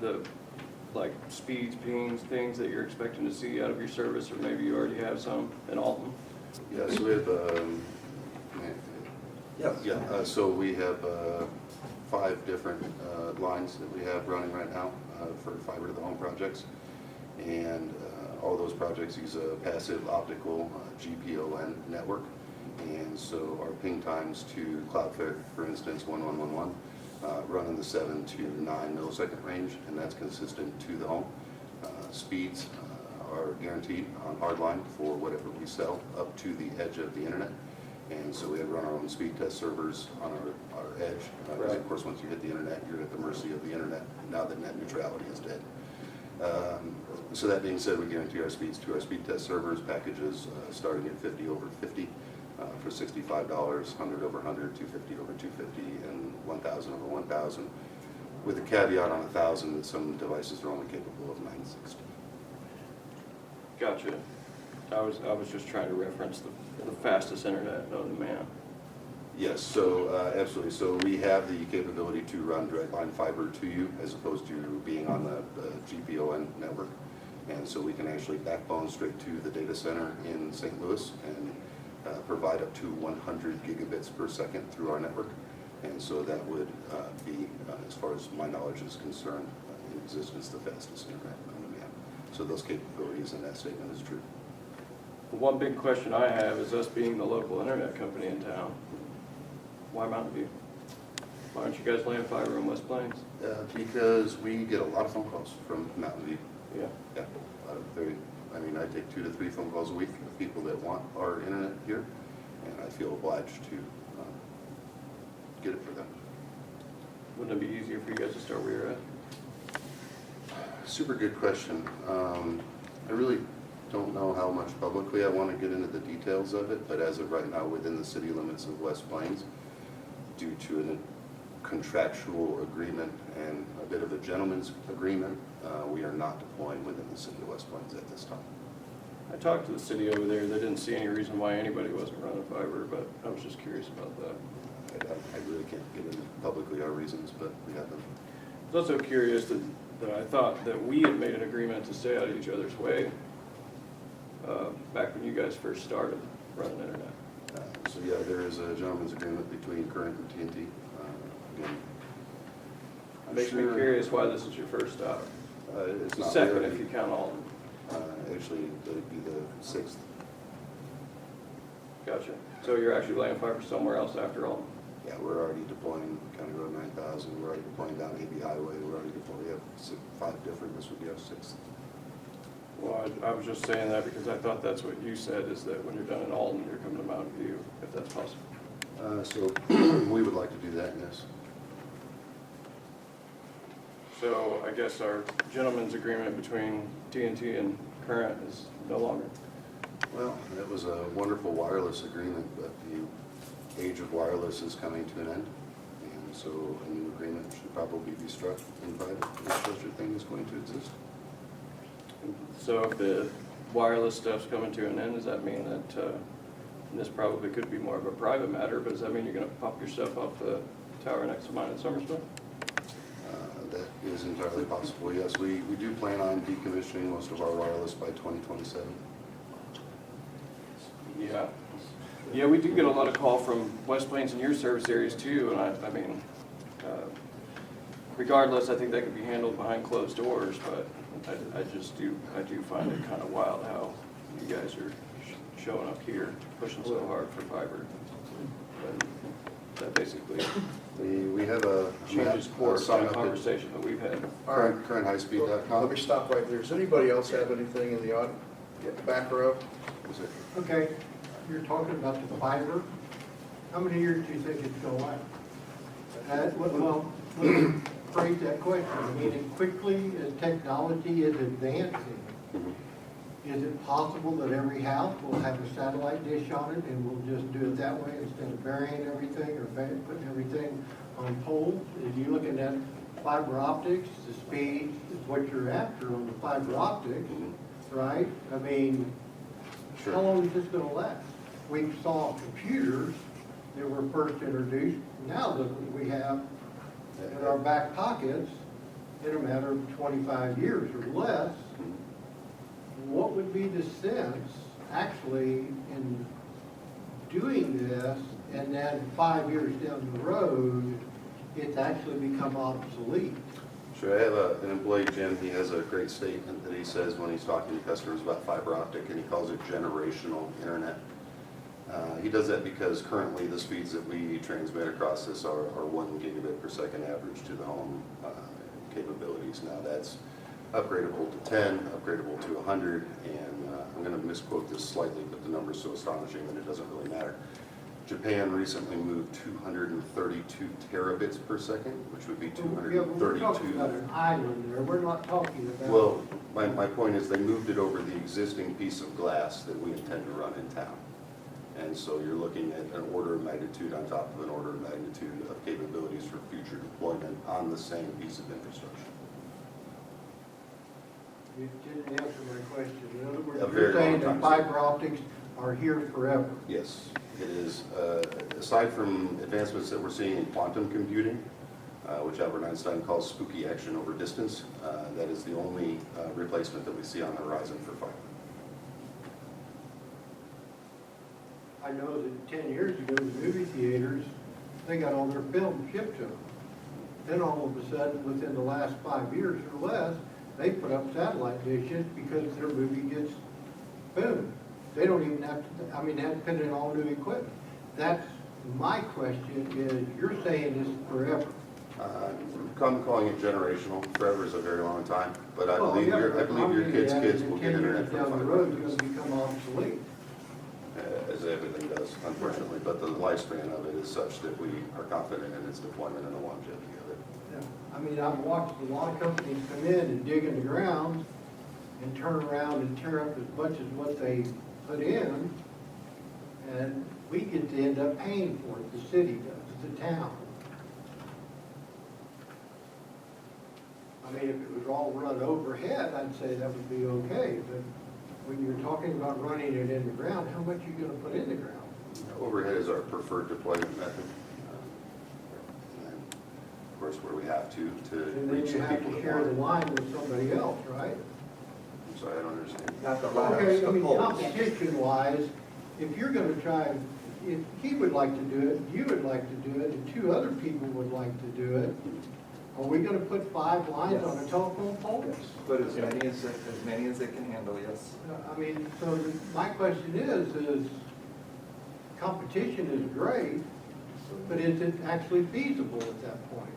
the like speeds, pings, things that you're expecting to see out of your service, or maybe you already have some in Alton? Yes, we have, Yes. so we have 5 different lines that we have running right now for fiber to the home projects. And all those projects use a passive optical GPON network. And so our ping times to Cloudflare, for instance, 1111, run in the 7 to 9 millisecond range, and that's consistent to the home. Speeds are guaranteed on hardline for whatever we sell up to the edge of the internet. And so we have run our own speed test servers on our edge. Right. Of course, once you hit the internet, you're at the mercy of the internet, now that net neutrality is dead. So that being said, we guarantee our speeds to our speed test servers, packages starting at 50 over 50 for $65, 100 over 100, 250 over 250, and 1,000 over 1,000, with a caveat on 1,000 that some devices are only capable of 960. Gotcha. I was just trying to reference the fastest internet known to man. Yes, so absolutely. So we have the capability to run direct line fiber to you as opposed to being on the GPON network. And so we can actually backbone straight to the data center in St. Louis and provide up to 100 gigabits per second through our network. And so that would be, as far as my knowledge is concerned, in existence, the fastest internet known to man. So those capabilities in that statement is true. The one big question I have is us being the local internet company in town. Why Mountain View? Why aren't you guys laying fiber in West Plains? Because we get a lot of phone calls from Mountain View. Yeah. Yeah, I mean, I take 2 to 3 phone calls a week of people that want our internet here, and I feel obliged to get it for them. Wouldn't it be easier for you guys to start where you're at? Super good question. I really don't know how much publicly I want to get into the details of it, but as of right now, within the city limits of West Plains, due to a contractual agreement and a bit of a gentleman's agreement, we are not deploying within the city of West Plains at this time. I talked to the city over there. They didn't see any reason why anybody wasn't running fiber, but I was just curious about that. I really can't get into publicly our reasons, but we have them. I was also curious that I thought that we had made an agreement to stay out of each other's way back when you guys first started running internet. So yeah, there is a gentleman's agreement between Current and TNT. Again, I'm Makes me sure- curious why this is your first stop. It's not Second, really. if you count all of them. Actually, that'd be the 6th. Gotcha. So you're actually laying fiber somewhere else after all? Yeah, we're already deploying County Road 9000. We're already deploying down AB Highway. We're already deploying. We have 5 different. This would be our 6th. Well, I was just saying that because I thought that's what you said, is that when you're done in Alton, you're coming to Mountain View, if that's possible. So we would like to do that, yes. So I guess our gentleman's agreement between TNT and Current is no longer. Well, it was a wonderful wireless agreement, but the age of wireless is coming to an end. And so a new agreement should probably be struck in private if such a thing is going to exist. So if the wireless stuff's coming to an end, does that mean that, and this probably could be more of a private matter, but does that mean you're gonna pop your stuff off the tower next to mine in Summersville? That is entirely possible, yes. We do plan on decommissioning most of our wireless by 2027. Yeah. Yeah, we do get a lot of call from West Plains and your service areas too, and I mean, regardless, I think that could be handled behind closed doors, but I do find it kind of wild how you guys are showing up here, pushing so hard for fiber. And that basically We have a changes course sign on a up at conversation that we've had. currenthighspeed.com. Let me stop right there. Does anybody else have anything in the back row? Okay, you're talking about the fiber. How many years do you think it's gonna last? Well, let me phrase that question. I mean, as quickly as technology is advancing, is it possible that every house will have a satellite dish on it and we'll just do it that way instead of burying everything or putting everything on poles? If you're looking at fiber optics, the speed is what you're after on the fiber optics, right? I mean, how long is this gonna last? We saw computers that were first introduced. Now that we have in our back pockets, in a matter of 25 years or less, what would be the sense actually in doing this and then 5 years down the road, it's actually become obsolete? Sure, I have an employee, Jim, he has a great statement that he says when he's talking to customers about fiber optic, and he calls it generational internet. He does that because currently the speeds that we transmit across this are 1 gigabit per second average to the home capabilities. Now that's upgradable to 10, upgradable to 100, and I'm going to misquote this slightly, but the number is so astonishing that it doesn't really matter. Japan recently moved 232 terabits per second, which would be Yeah, but we're talking about 232. an island there, we're not talking about. Well, my point is they moved it over the existing piece of glass that we intend to run in town. And so you're looking at an order of magnitude on top of an order of magnitude of capabilities for future deployment on the same piece of infrastructure. You didn't answer my question. In other words, A you're very saying long that time. fiber optics are here forever. Yes, it is. Aside from advancements that we're seeing in quantum computing, which Albert Einstein calls spooky action over distance, that is the only replacement that we see on the horizon for fiber. I know that 10 years ago, the movie theaters, they got all their film shipped to them. Then all of a sudden, within the last 5 years or less, they put up satellite dishes because their movie gets boomed. They don't even have to, I mean, they have to put in all new equipment. That's my question is, you're saying this is forever. I'm calling it generational. Forever is a very long time, but I Well, believe yeah, your, I but believe your I'm kids' thinking kids that will in get 10 years internet from down the fiber road, it's optics. going to become obsolete. As everything does, unfortunately, but the lifespan of it is such that we are confident in its deployment and the longevity of it. Yeah. I mean, I've watched a lot of companies come in and dig in the ground and turn around and tear up as much as what they put in, and we get to end up paying for it, the city does, the town. I mean, if it was all run overhead, I'd say that would be okay, but when you're talking about running it in the ground, how much are you gonna put in the ground? Overhead is our preferred deployment method. And of course, where we have to And then reach you the have people to that share the want it. line with somebody else, right? I'm sorry, I don't understand. Not the lines, Okay, I the mean, poles. competition-wise, if you're gonna try, if he would like to do it, you would like to do it, and 2 other people would like to do it, are we gonna put 5 lines on a telephone pole? But as many as it can handle, yes. I mean, so my question is competition is great, but is it actually feasible at that point?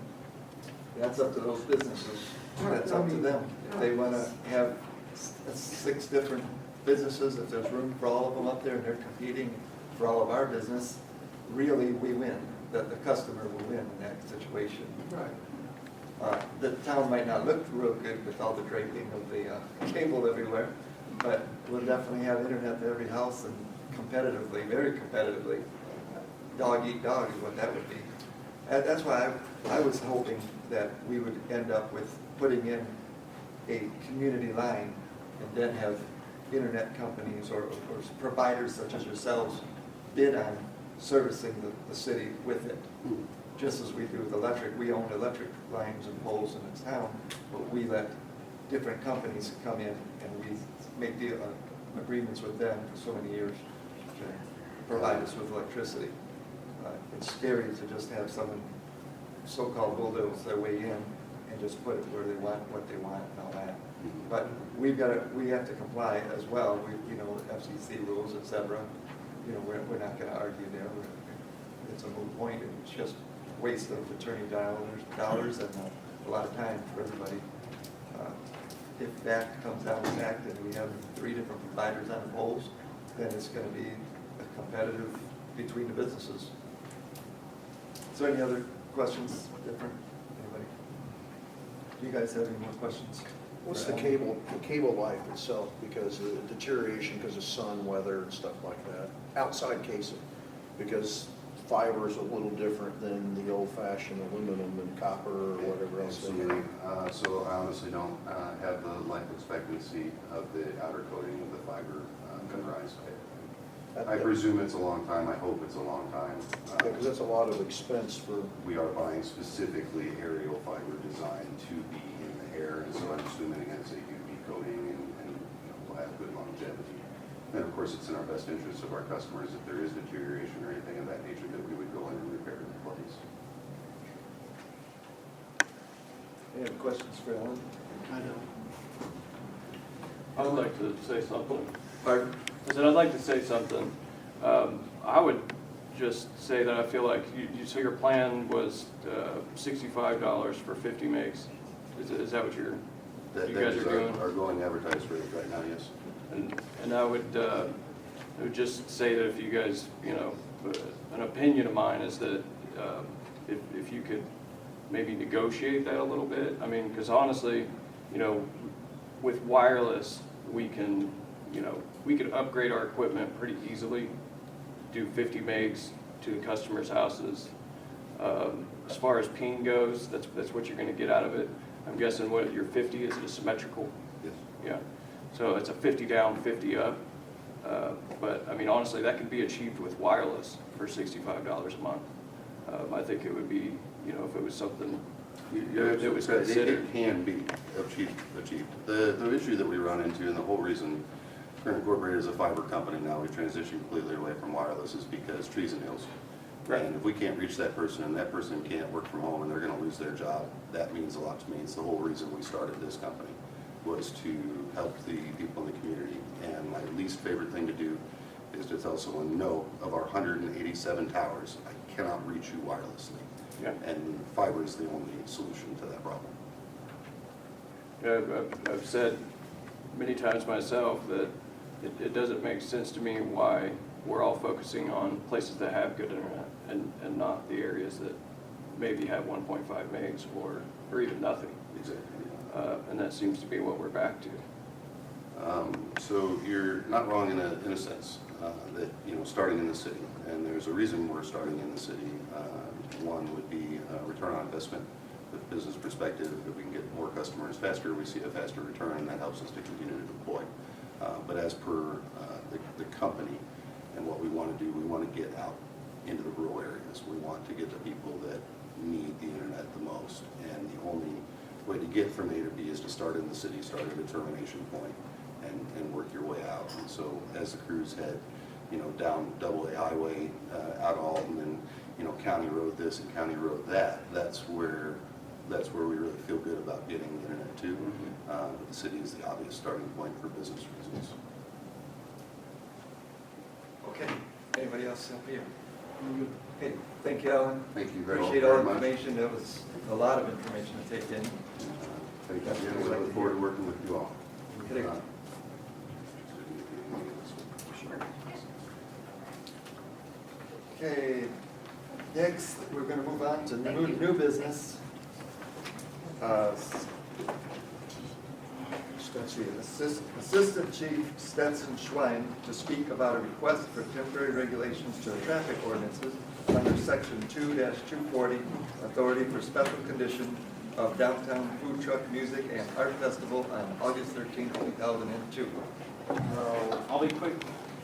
That's up to those businesses. That's up to them. If they want to have 6 different businesses, if there's room for all of them up there and they're competing for all of our business, really we win, that the customer will win in that situation. Right. The town might not look real good with all the draping of the cable everywhere, but we'll definitely have internet to every house and competitively, very competitively. Dog eat dog is what that would be. And that's why I was hoping that we would end up with putting in a community line and then have internet companies or providers such as yourselves bid on servicing the city with it. Just as we do with electric, we own electric lines and poles in the town, but we let different companies come in and we make agreements with them for so many years to provide us with electricity. It's scary to just have someone so-called bulldoze their way in and just put it where they want, what they want and all that. But we have to comply as well. FCC rules, et cetera. We're not going to argue there. It's a moot point. It's just waste of attorney dollars and a lot of time for everybody. If that comes down to fact and we have 3 different providers on the poles, then it's going to be a competitive between the businesses. Is there any other questions different? Anybody? Do you guys have any more questions? What's for the Alan? cable life itself, because of the deterioration because of sun, weather, and stuff like that, outside casing? Because fiber is a little different than the old-fashioned aluminum and copper or whatever else they Absolutely. have. So I honestly don't have the life expectancy of the outer coating of the fiber memorized. I presume it's a long time. I hope it's a long time. Because that's a lot of expense for. We are buying specifically aerial fiber designed to be in hair, and so I'm assuming it's a UV coating and will have good longevity. And of course, it's in our best interest of our customers if there is deterioration or anything of that nature that we would go in and repair and replace. Any other questions for Ellen? I know. I would like to say something. Pardon? I said I'd like to say something. I would just say that I feel like so your plan was $65 for 50 megs. Is that what you That guys is are doing? our going advertised rate right now, yes. And I would just say that if you guys, an opinion of mine is that if you could maybe negotiate that a little bit. I mean, because honestly, with wireless, we can, we could upgrade our equipment pretty easily, do 50 megs to the customers' houses. As far as ping goes, that's what you're going to get out of it. I'm guessing what your 50 is, it a symmetrical? Yes. Yeah. So it's a 50 down, 50 up. But I mean, honestly, that could be achieved with wireless for $65 a month. I think it would be, if it was something that was considered. It can be achieved. The issue that we run into, and the whole reason we're incorporated as a fiber company now, we transitioned completely away from wireless, is because trees and hills. Right. And if we can't reach that person and that person can't work from home and they're going to lose their job, that means a lot to me. It's the whole reason we started this company, was to help the people in the community. And my least favorite thing to do is to tell someone, no, of our 187 towers, I cannot reach you wirelessly. Yeah. And fiber is the only solution to that problem. Yeah, I've said many times myself that it doesn't make sense to me why we're all focusing on places that have good internet and not the areas that maybe have 1.5 megs or even nothing. Exactly. And that seems to be what we're back to. So you're not wrong in a sense that, starting in the city, and there's a reason we're starting in the city. One would be return on investment. With a business perspective, if we can get more customers faster, we see a faster return, and that helps us to continue to deploy. But as per the company and what we want to do, we want to get out into the rural areas. We want to get the people that need the internet the most, and the only way to get from A to B is to start in the city, start at a termination point, and work your way out. And so as the crews head, down AA highway, out Alton, and county road this and county road that, that's where we really feel good about getting the internet too. But the city is the obvious starting point for business reasons. Okay, anybody else up here? Okay, thank you, Alan. Thank you very Appreciate all the much. information. That was a lot of information to take in. Thank you. We look forward to working with you all. Okay. Okay, next, we're going to move on to new business. Assistant Chief Stetson Schwein to speak about a request for temporary regulations to the traffic ordinances under Section 2-240, Authority for Special Condition of Downtown Food Truck Music and Art Festival on August 13, 2002. So I'll be quick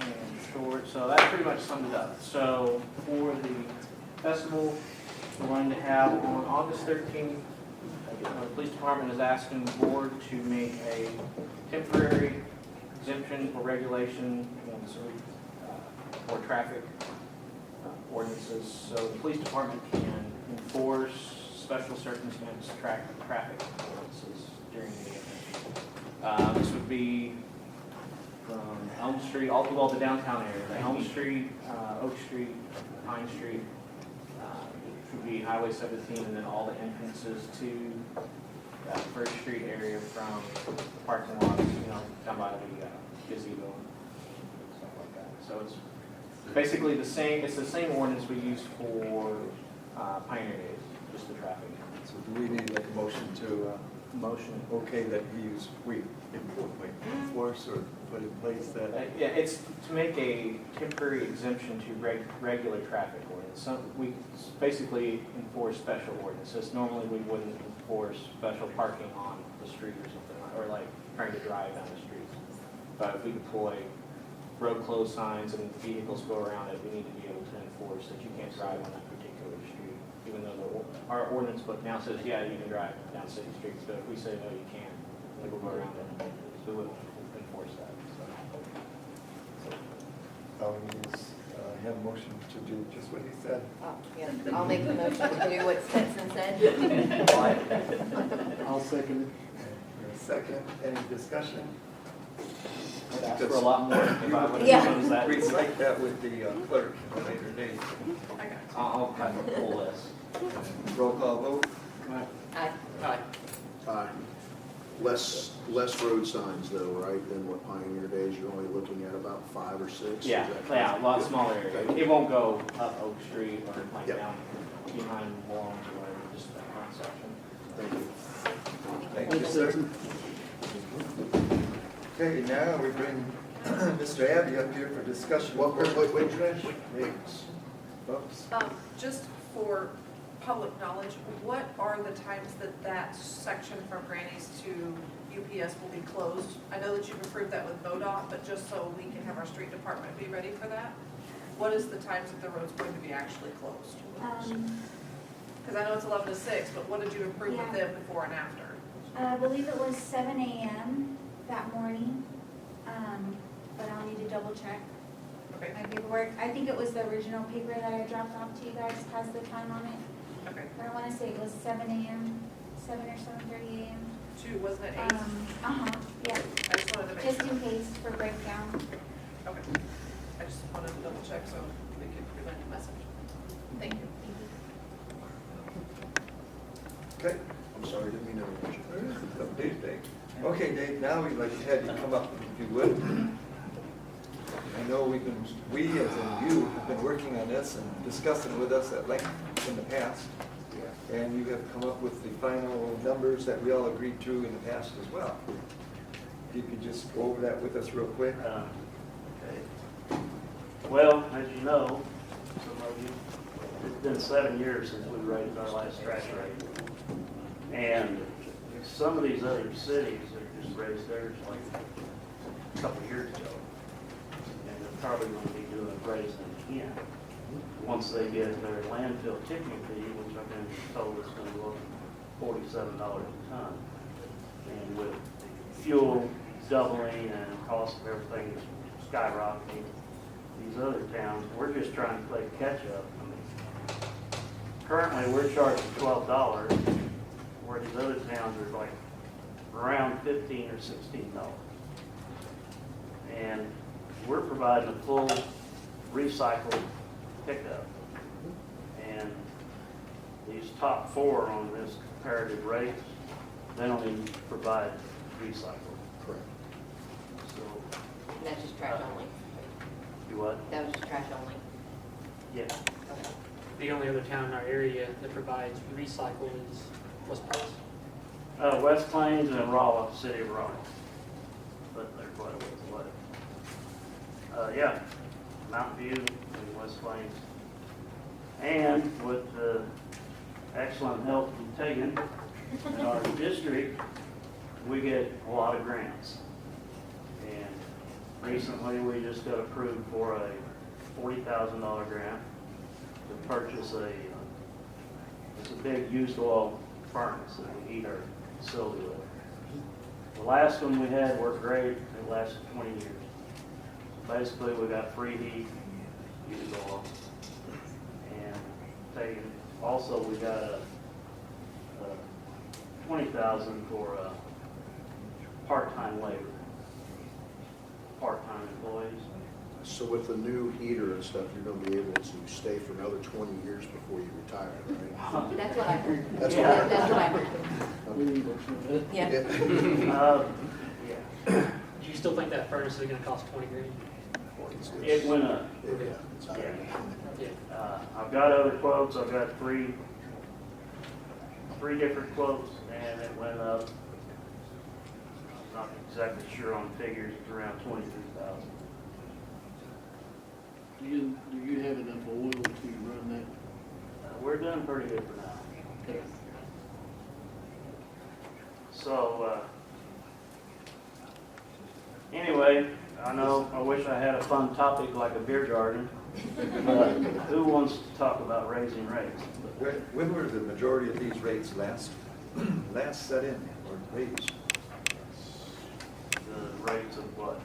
and short. So that pretty much sums it up. So for the festival, we're going to have on August 13th, the police department is asking the board to make a temporary exemption for regulation for traffic ordinances. So the police department can enforce special circumstance traffic ordinances during the event. This would be from Elm Street, all through all the downtown area, the Elm Street, Oak Street, Pine Street, which would be Highway 17, and then all the entrances to that First Street area from the parking lots, down by the gazebo and stuff like that. So it's basically the same. It's the same ordinance we used for Pioneer Days, just the traffic. So do we need to make a motion to okay that we enforce or put in place that? Yeah, it's to make a temporary exemption to regular traffic ordinance. We basically enforce special ordinances. Normally we wouldn't enforce special parking on the street or something, or like trying to drive down the streets. But if we deploy road closed signs and vehicles go around it, we need to be able to enforce that you can't drive on that particular street, even though our ordinance book now says, yeah, you can drive down city streets, but if we say, no, you can't, then we'll go around it, so we'll enforce that, so. All we need is, have a motion to do just what he said. Oh, yeah, I'll make the motion to do what Stetson said. I'll second For a second, any discussion? I'd ask for a lot more if I would Yeah. have proposed that. We cite that with the clerk at a later date. I got I'll have a full list. Roll call vote. Aye. Aye. Aye. Less road signs though, right, than what Pioneer Days, you're only looking at about 5 or 6? Is Yeah, that yeah, a correct? lot Good. smaller area. It won't go up Oak Street or like Yep. down behind Walls or whatever, just that front section. Thank you. Thank you, sir. Okay, now we bring Mr. Abbey up here for discussion. Wait, Trish. Names. Oops. Just for public knowledge, what are the times that that section from Granny's to UPS will be closed? I know that you've approved that with MoDOT, but just so we can have our street department be ready for that, what is the times that the road's going to be actually closed? Because I know it's 11 to 6, but what did you approve with Yeah. them before and after? I believe it was 7 a.m. that morning, but I'll need to double check Okay, my paperwork. I think it was the original paper that I dropped off to you guys, has the time on it. okay. But I want to say it was 7 a.m., 7 or 7:30 a.m. 2, wasn't it 8? Yeah, I just wanted to make just sure. in case for breakdown. Okay. I just wanted to double check so we could prevent a message. Thank you. Okay. I'm sorry, didn't mean to interrupt you. Dave. Okay, Dave, now we'd like to have you come up, if you would. I know we, as in you, have been working on this and discussing with us at length in the past. And you have come up with the final numbers that we all agreed to in the past as well. If you could just go over that with us real quick. Okay. Well, as you know, some of you, it's been 7 years since we raised our last trash rate. And some of these other cities have just raised theirs like a couple of years ago. And they're probably going to be doing raising again. Once they get their landfill tipping fee, which I've been told is going to go up $47 a ton. And with fuel doubling and cost of everything skyrocketing, these other towns, we're just trying to play catch up. I mean, currently we're charging $12, where these other towns are like around $15 or $16. And we're providing a full recycled pickup. And these top 4 on this comparative rate, they don't even provide recycle. Correct. So, And that's just trash only? do what? That was just trash only? Yeah. Okay. The only other town in our area that provides recycle is West Plains. West Plains and Rolla, city of Rolla. But they're quite a ways away. Yeah, Mountain View and West Plains. And with the excellent help from Tegan in our district, we get a lot of grants. And recently, we just got approved for a $40,000 grant to purchase it's a big used oil furnace that we heat our facility with. The last one we had worked great. It lasted 20 years. Basically, we got free heat, used oil, and taken. Also, we got a $20,000 for part-time labor, part-time employees. So with the new heater and stuff, you're gonna be able to stay for another 20 years before you retire, right? That's what I heard. That's Yeah. what That's what I heard. We need to- Yeah. Yeah. Do you still think that furnace is gonna cost 20 grand? It went up. Yeah, it's higher. Yeah. I've got other quotes. I've got three different quotes, and it went up. I'm not exactly sure on figures. It's around 23,000. Do you have enough oil to run that? We're doing pretty good for now. So, anyway, I know I wish I had a fun topic like a beer garden, But who wants to talk about raising rates? When were the majority of these rates last set in or raised? The rates of what?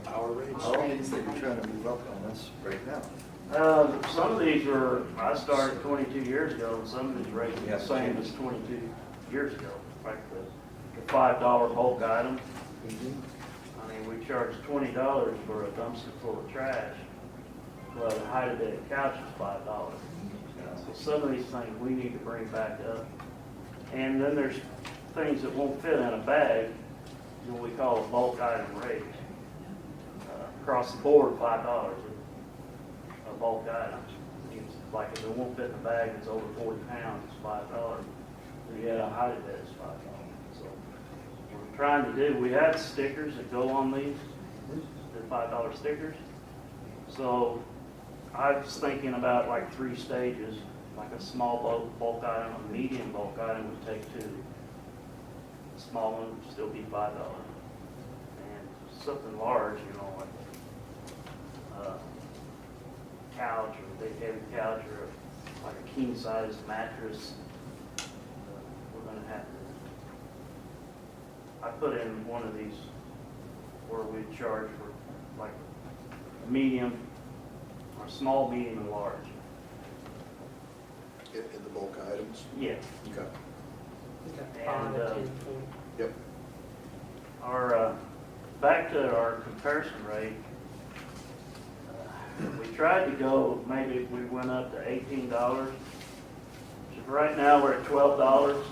Our rates. All these that you're trying to move up on us right now. Some of these were, I started 22 years ago, and some of these rates are the same as 22 years ago. Like the $5 bulk item. I mean, we charge $20 for a dumpster full of trash, but a high-to-bed couch is $5. So some of these things we need to bring back up. And then there's things that won't fit in a bag, what we call a bulk item rate. Across the board, $5. A bulk item. It's like if it won't fit in a bag, it's over 40 pounds, it's $5. If you had a high bed, it's $5. So what we're trying to do, we have stickers that go on these, they're $5 stickers. So I was thinking about like 3 stages, like a small bulk item, a medium bulk item would take 2. A small one would still be $5. And something large, you know, like couch or a big heavy couch or like a king size mattress, we're going to have to. I put in one of these where we charge for like a medium or small, medium, and large. In the bulk items? Yeah. Okay. And 5, 10, 20. Yep. our back to our comparison rate. We tried to go, maybe if we went up to $18. So right now we're at $12,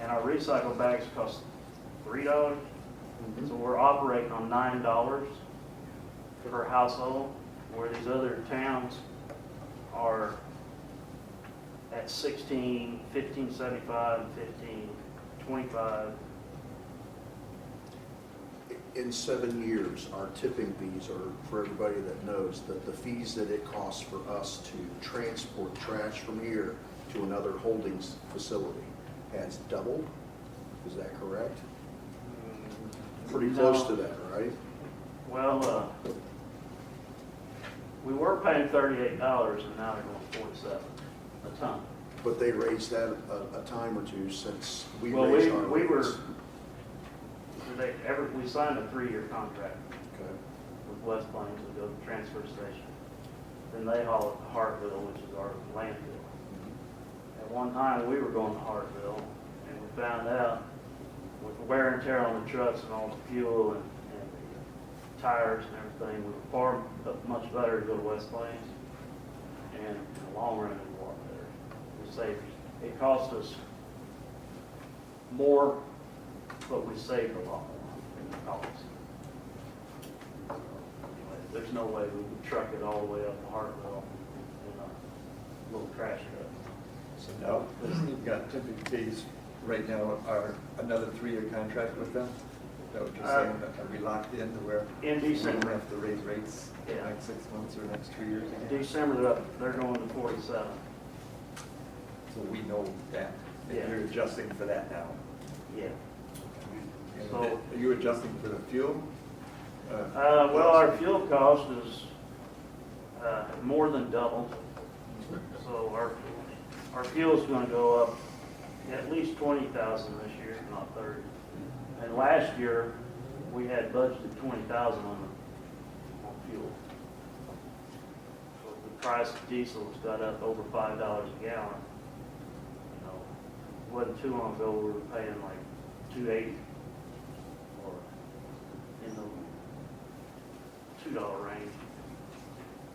and our recycle bags cost $3. So we're operating on $9 per household, where these other towns are at 16, 15.75, and 15.25. In 7 years, our tipping fees are, for everybody that knows, that the fees that it costs for us to transport trash from here to another holdings facility has doubled. Is that correct? Pretty close to that, right? Well, we were paying $38, and now they're going 47 a ton. But they raised that a time or two since we Well, raised our we were, rates. we signed a 3-year contract Okay. with West Plains to go to the transfer station. Then they haul it to Hartville, which is our landfill. At one time, we were going to Hartville, and we found out with the wear and tear on the trucks and all the fuel and the tires and everything, we were far much better to go to West Plains. And in the long run, it was a lot better. We saved, it cost us more, but we saved a lot more in the cost. So, anyway, there's no way we would truck it all the way up to Hartville in a little trash truck. So now, you've got tipping fees right now, are another 3-year contract with them? Is that what you're saying? Are we locked in to where In we don't December, have to raise rates in the Yeah. next 6 months or next 2 years in again? December, they're going to 47. So we know that, and Yeah. you're adjusting for that now. Yeah. And So- are you adjusting for the fuel? Well, our fuel cost is more than doubled. So our fuel's gonna go up at least 20,000 this year, if not 30. And last year, we had budgeted 20,000 on fuel. So the price of diesel has got up over $5 a gallon. You know, it wasn't too long ago, we were paying like $2.80 or in the $2 range.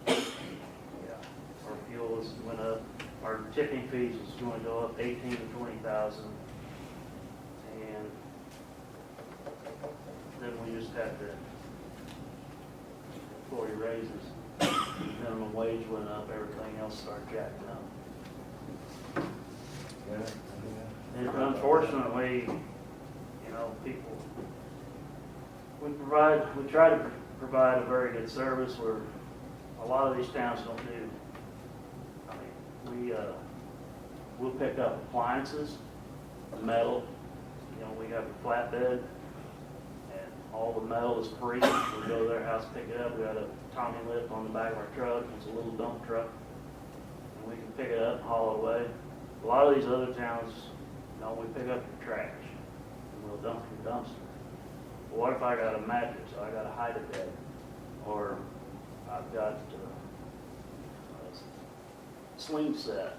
Yeah, our fuel has went up, our tipping fees is going to go up 18 to 20,000. And then we just have to, employee raises, minimum wage went up, everything else started jacking up. And unfortunately, you know, people, we try to provide a very good service where a lot of these towns don't do. I mean, we'll pick up appliances, metal, you know, we have a flatbed, and all the metal is free. We go to their house, pick it up. We got a Tommy lift on the back of our truck. It's a little dump truck. And we can pick it up and haul it away. A lot of these other towns, we pick up your trash and we'll dump your dumpster. Well, what if I got a mattress? I got a hide-a-bed, or I've got a swing set,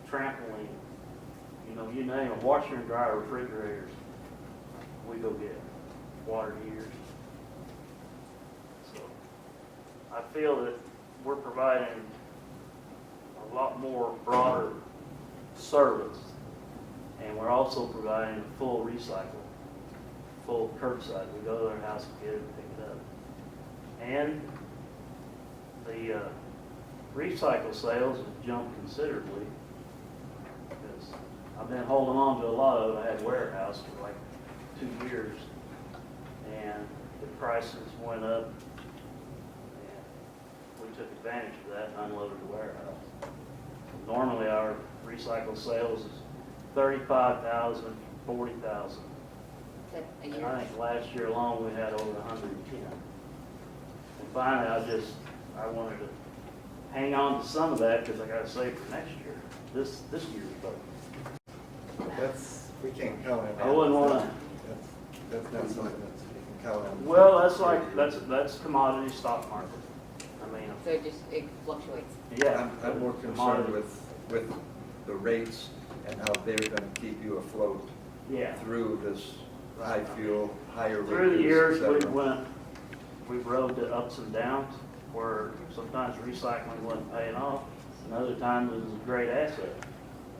trampoline, you name it, washer and dryer, refrigerators. We go get it. Water heaters. So I feel that we're providing a lot more broader service, and we're also providing a full recycle, full curbside. We go to their house and get it and pick it up. And the recycle sales have jumped considerably because I've been holding on to a lot of it. I had warehouse for like 2 years, and the prices went up, and we took advantage of that and unloaded the warehouse. Normally our recycle sales is 35,000, 40,000. A And year. I think last year alone we had over 110. And finally I wanted to hang on to some of that because I got to save for next year, this year's budget. We can't count on that. I wouldn't want to. That's not something that you can count on. Well, that's commodity stock market. I mean, So it fluctuates. yeah. I'm more concerned with the rates and how they're going to keep you afloat Yeah. through this high fuel, higher rates. Through the years, et cetera. we've rode the ups and downs where sometimes recycling wasn't paying off, and other times it was a great asset.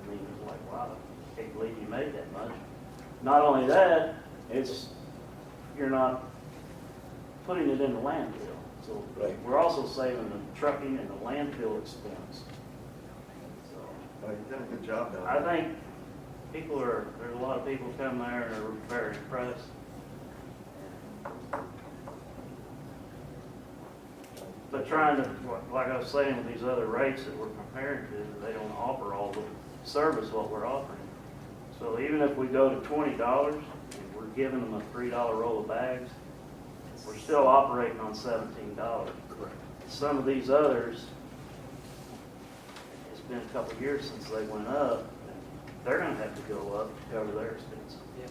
I mean, it was like, wow, I can't believe you made that much. Not only that, you're not putting it in the landfill. So Right. we're also saving the trucking and the landfill expense. So Well, you've done a good job down I there. think there's a lot of people come there and are very impressed. But trying to, like I was saying with these other rates that we're comparing to, they don't offer all the service what we're offering. So even if we go to $20 and we're giving them a $3 roll of bags, we're still operating on $17. Correct. Some of these others, it's been a couple of years since they went up, they're gonna have to go up to cover their expenses. Yeah.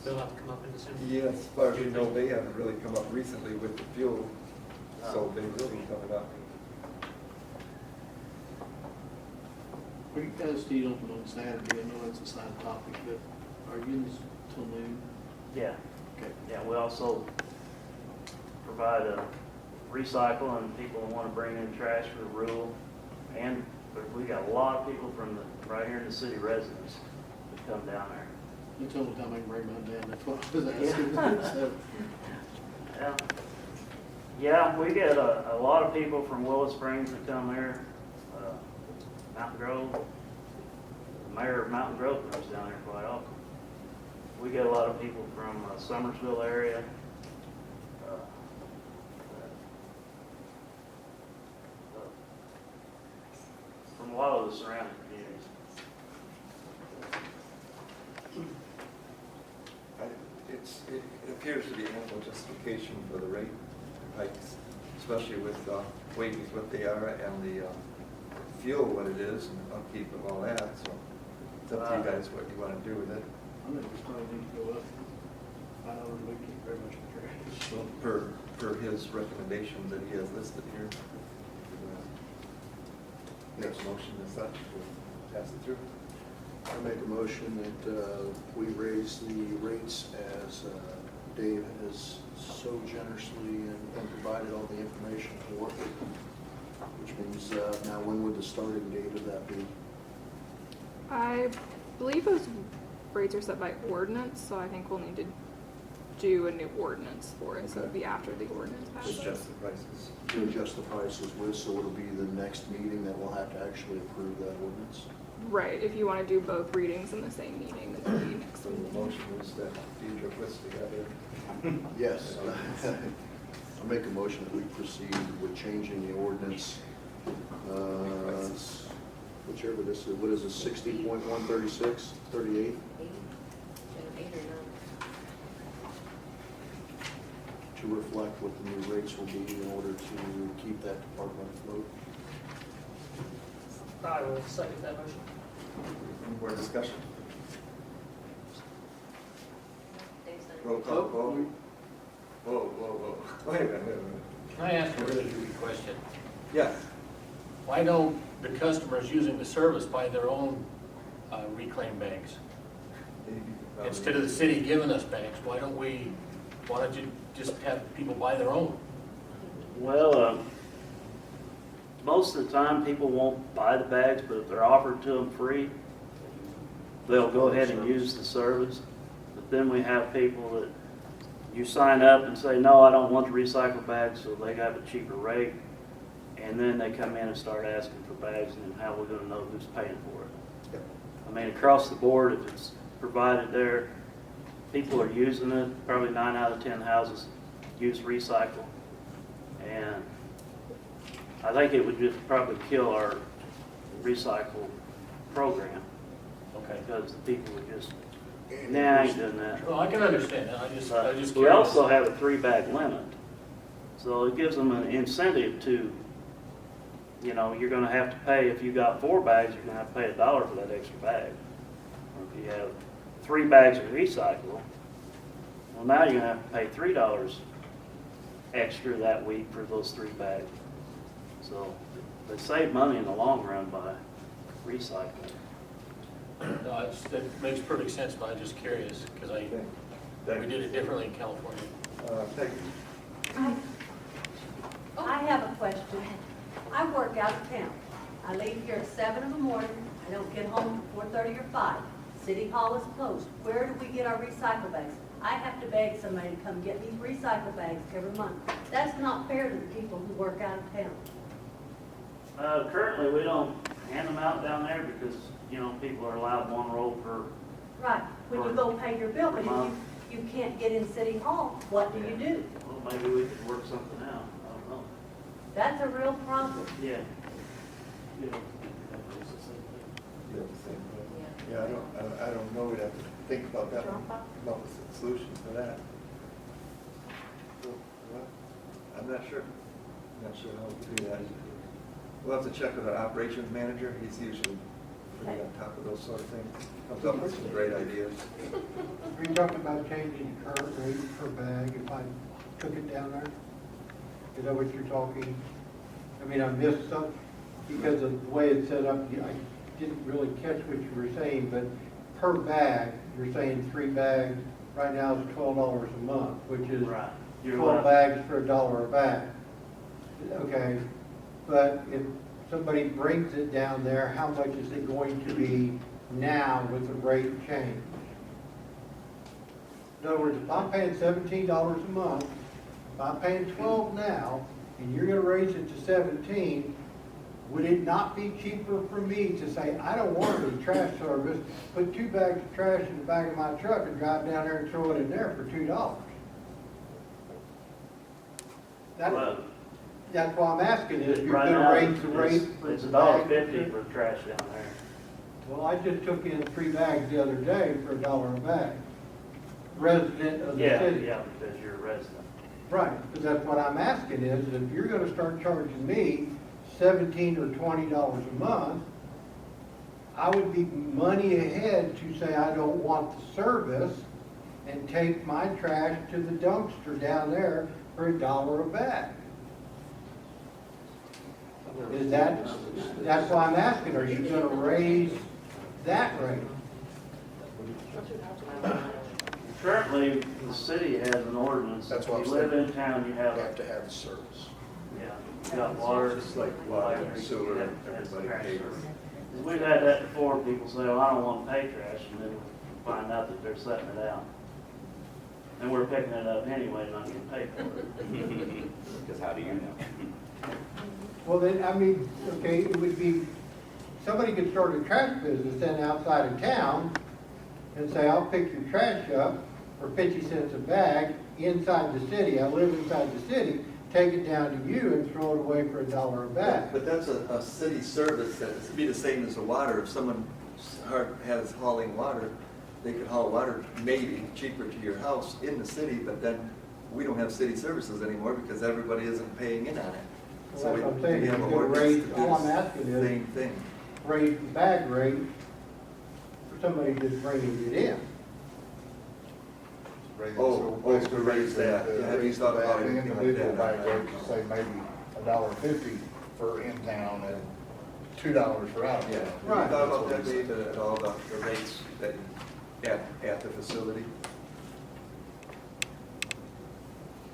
They'll have to come up in December. Yeah, as far as we know, they haven't really come up recently with the fuel, so they will be coming up. Are you guys staying open on Saturday? I know it's a side topic, but are you till noon? Yeah. Okay. Yeah, we also provide a recycle and people that want to bring in trash for the rural. And we got a lot of people from right here in the city residents that come down there. You told me time I can bring my dad, that's what I was asking. So, Yeah. Yeah, we get a lot of people from Willow Springs that come here, Mountain Grove. The mayor of Mountain Grove comes down here quite often. We get a lot of people from Summersville area. From a lot of the surrounding communities. It appears to be ample justification for the rate hikes, especially with wages what they are and the fuel what it is and upkeep of all that. So it's up to you guys what you want to do with it. I think it's probably need to go up. $5 a week ain't very much for trash. Well, per his recommendations that he has listed here. Next motion is such, we'll pass it through. I make a motion that we raise the rates as Dave has so generously and provided all the information for, which means now when would the starting date of that be? I believe those rates are set by ordinance, so I think we'll need to do a new ordinance for it, so it'll be after the ordinance passes. Adjust the prices. To adjust the prices with, so it'll be the next meeting that we'll have to actually approve that ordinance? Right, if you want to do both readings in the same meeting, then it'll be next So week. the motion is that Deidre puts together. Yes. I make a motion that we proceed with changing the ordinance, whichever this is, what is it, 60.136, 38? 8 or 9. to reflect what the new rates will be in order to keep that department afloat. I will second that motion. Any more discussion? Dave said- Roll call, vote. Whoa. Wait a minute. Can I ask a really good question? Yes. Why don't the customers using the service buy their own reclaim bags? Instead of the city giving us bags, why don't you just have people buy their own? Well, most of the time, people won't buy the bags, but if they're offered to them free, they'll go ahead and use the service. But then we have people that you sign up and say, no, I don't want the recycle bags, so they have a cheaper rate. And then they come in and start asking for bags, and then how are we gonna know who's paying for it? Yep. I mean, across the board, if it's provided there, people are using it. Probably 9 out of 10 houses use recycle. And I think it would just probably kill our recycle program. Okay. Because the people would just, nah, I ain't doing that. Well, I can understand that, I just We curious. also have a 3-bag limit. So it gives them an incentive to, you know, you're gonna have to pay, if you got 4 bags, you're gonna have to pay $1 for that extra bag. Or if you have 3 bags of recycle, well, now you're gonna have to pay $3 extra that week for those 3 bags. So they save money in the long run by recycling. No, it makes perfect sense, but I'm just curious, because we did it differently in California. Peggy? I have a question. I work out of town. I leave here at 7 in the morning. I don't get home at 4:30 or 5. City Hall is closed. Where do we get our recycle bags? I have to beg somebody to come get these recycle bags every month. That's not fair to the people who work out of town. Currently, we don't hand them out down there because, you know, people are allowed 1 roll per. Right, when you go pay your bill, but if you can't get in City Hall, what do you do? Well, maybe we could work something out. I don't know. That's a real problem. Yeah. You know, You have the same thing? Yeah, I don't know, we'd have to think about that, come up with a solution for that. So, well, I'm not sure how to do that. We'll have to check with our operations manager, he's usually pretty on top of those sort of things, comes up with some great ideas. Are you talking about changing the current rate per bag if I took it down there? Is that what you're talking? I mean, I missed some, because of the way it's set up, I didn't really catch what you were saying, but per bag, you're saying 3 bags, right now it's $12 a month, which is Right. 12 bags for $1 a bag. Okay, but if somebody brings it down there, how much is it going to be now with the rate change? In other words, if I'm paying $17 a month, if I'm paying 12 now, and you're gonna raise it to 17, would it not be cheaper for me to say, I don't want any trash service, put 2 bags of trash in the back of my truck and drive down there and throw it in there for $2? That's why I'm asking, is you're Right gonna now, raise the rate for it's the bag? $1.50 for trash down there. Well, I just took in 3 bags the other day for $1 a bag. Resident of the Yeah, city. yeah, because you're a resident. Right, but that's what I'm asking is, if you're gonna start charging me $17 or $20 a month, I would be money ahead to say I don't want the service and take my trash to the dumpster down there for $1 a bag. Is that's why I'm asking, are you gonna raise that rate? Currently, the city has an ordinance. That's what If I'm you live saying. in town, you have, to have a service. yeah, you got water. Just like water, electric, sewer, you have everybody trash pays. service. We've had that before, people say, well, I don't want to pay trash, and then find out that they're setting it out. And we're picking it up anyway, not getting paid for it. Because how do you know? Well, then, I mean, okay, it would be, somebody could start a trash business then outside of town and say, I'll pick your trash up for 50 cents a bag inside the city. I live inside the city, take it down to you and throw it away for $1 a bag. But that's a city service, that would be the same as the water. If someone has hauling water, they could haul water maybe cheaper to your house in the city, but then we don't have city services anymore because everybody isn't paying in on it. Well, So that's what I'm saying, we have you a could ordinance raise, to do all I'm the asking is, same thing. raise the bag rate for somebody just bringing it in. To raise that. Yeah, have you thought about The anything like individual that? bag rate, to say maybe $1.50 for in town and $2 for out of Yeah, town. have you thought about that, Dave, at all the rates that, at the facility?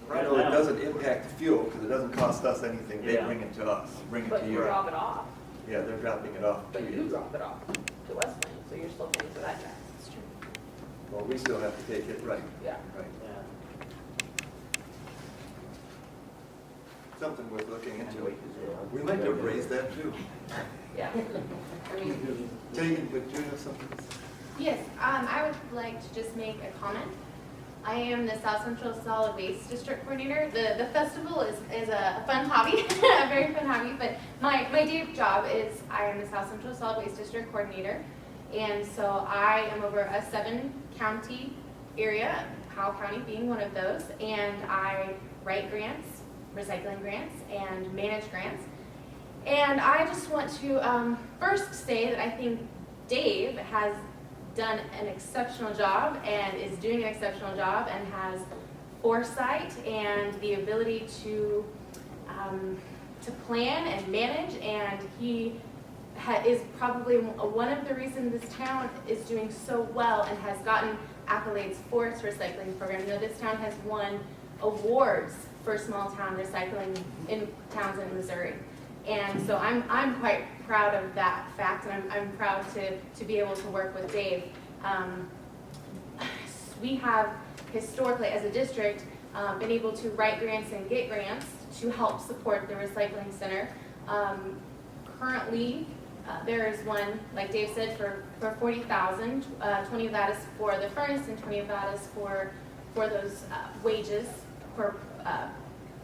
Right You know, it now- doesn't impact the fuel, because it doesn't cost us anything, they Yeah. bring it to us, bring it But to you you. drop it off, Yeah, they're dropping it off to but you you. drop it off to West Plains, so you're still paying for that tax. Well, we still have to take it, right, Yeah. right. Yeah. Something worth looking into. We'd like to raise that too. Yeah. I mean, Tegan, would you have something? Yes, I would like to just make a comment. I am the South Central Solid Waste District Coordinator. The festival is a fun hobby, a very fun hobby, but my day job is I am the South Central Solid Waste District Coordinator. And so I am over a 7-county area, Powell County being one of those, and I write grants, recycling grants, and manage grants. And I just want to first say that I think Dave has done an exceptional job and is doing an exceptional job and has foresight and the ability to plan and manage, and he is probably one of the reasons this town is doing so well and has gotten accolades for its recycling program. You know, this town has won awards for small town recycling in towns in Missouri. And so I'm quite proud of that fact, and I'm proud to be able to work with Dave. We have historically, as a district, been able to write grants and get grants to help support the recycling center. Currently, there is one, like Dave said, for $40,000. 20 of that is for the furnace, and 20 of that is for those wages, for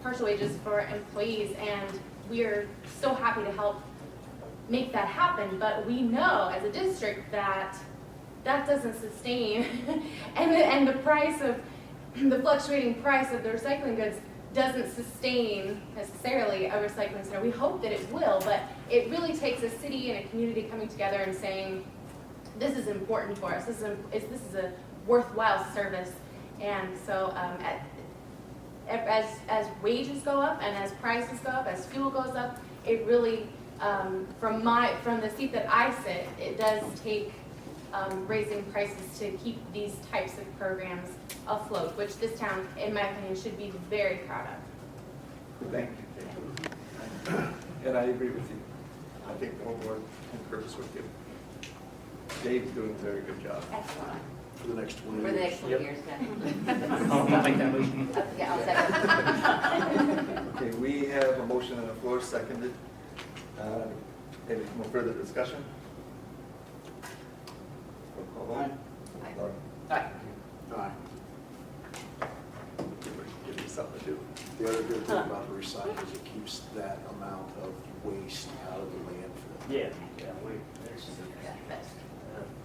partial wages for employees. And we are so happy to help make that happen, but we know as a district that doesn't sustain, and the price of the fluctuating price of the recycling goods doesn't sustain necessarily a recycling center. We hope that it will, but it really takes a city and a community coming together and saying, this is important for us. This is a worthwhile service. And so as wages go up and as prices go up, as fuel goes up, it really, from the seat that I sit, it does take raising prices to keep these types of programs afloat, which this town, in my opinion, should be very proud of. Thank you, Dave. And I agree with you. I think the whole board concurs with you. Dave's doing a very good job. Excellent. For the next 20 For the years. next 20 years, I'll make that motion. yeah, I'll second. Okay, we have a motion on the floor, seconded. Any more further discussion? Roll call vote. Laura? Aye. Give me something to do. The other good thing about the recycle is it keeps that amount of waste out of the landfill. Yeah,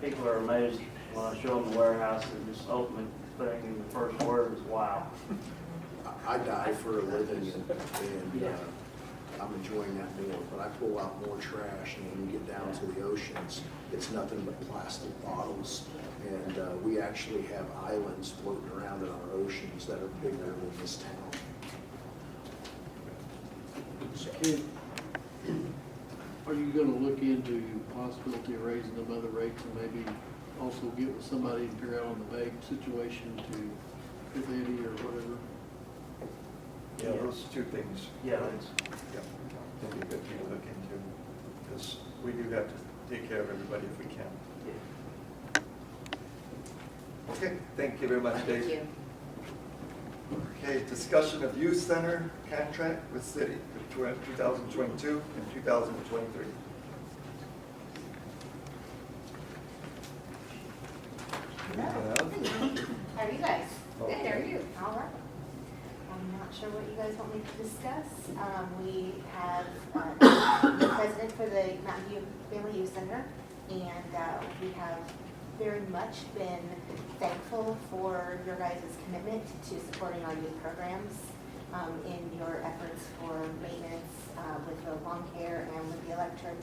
people are amazed when I show them the warehouse and just open it, thinking the first word is wow. I dive for a living and I'm enjoying that more, but I pull out more trash, and when you get down to the oceans, it's nothing but plastic bottles. And we actually have islands floating around in our oceans that are bigger than this town. So, Ken, are you gonna look into possibility of raising them other rates and maybe also get with somebody and figure out on the bag situation to, if any or whatever? Yeah, those two things. Yeah, it's, That'd be a good thing to look into, because we do have to take care of everybody if we can. Okay, thank you very much, Dave. Thank you. Okay, discussion of youth center contract with city for 2022 and 2023. How are you guys? Good, how are you? All right. I'm not sure what you guys want me to discuss. We have the president for the Mountain View Family Youth Center, and we have very much been thankful for your guys' commitment to supporting our youth programs in your efforts for maintenance with the lawn care and with the electric.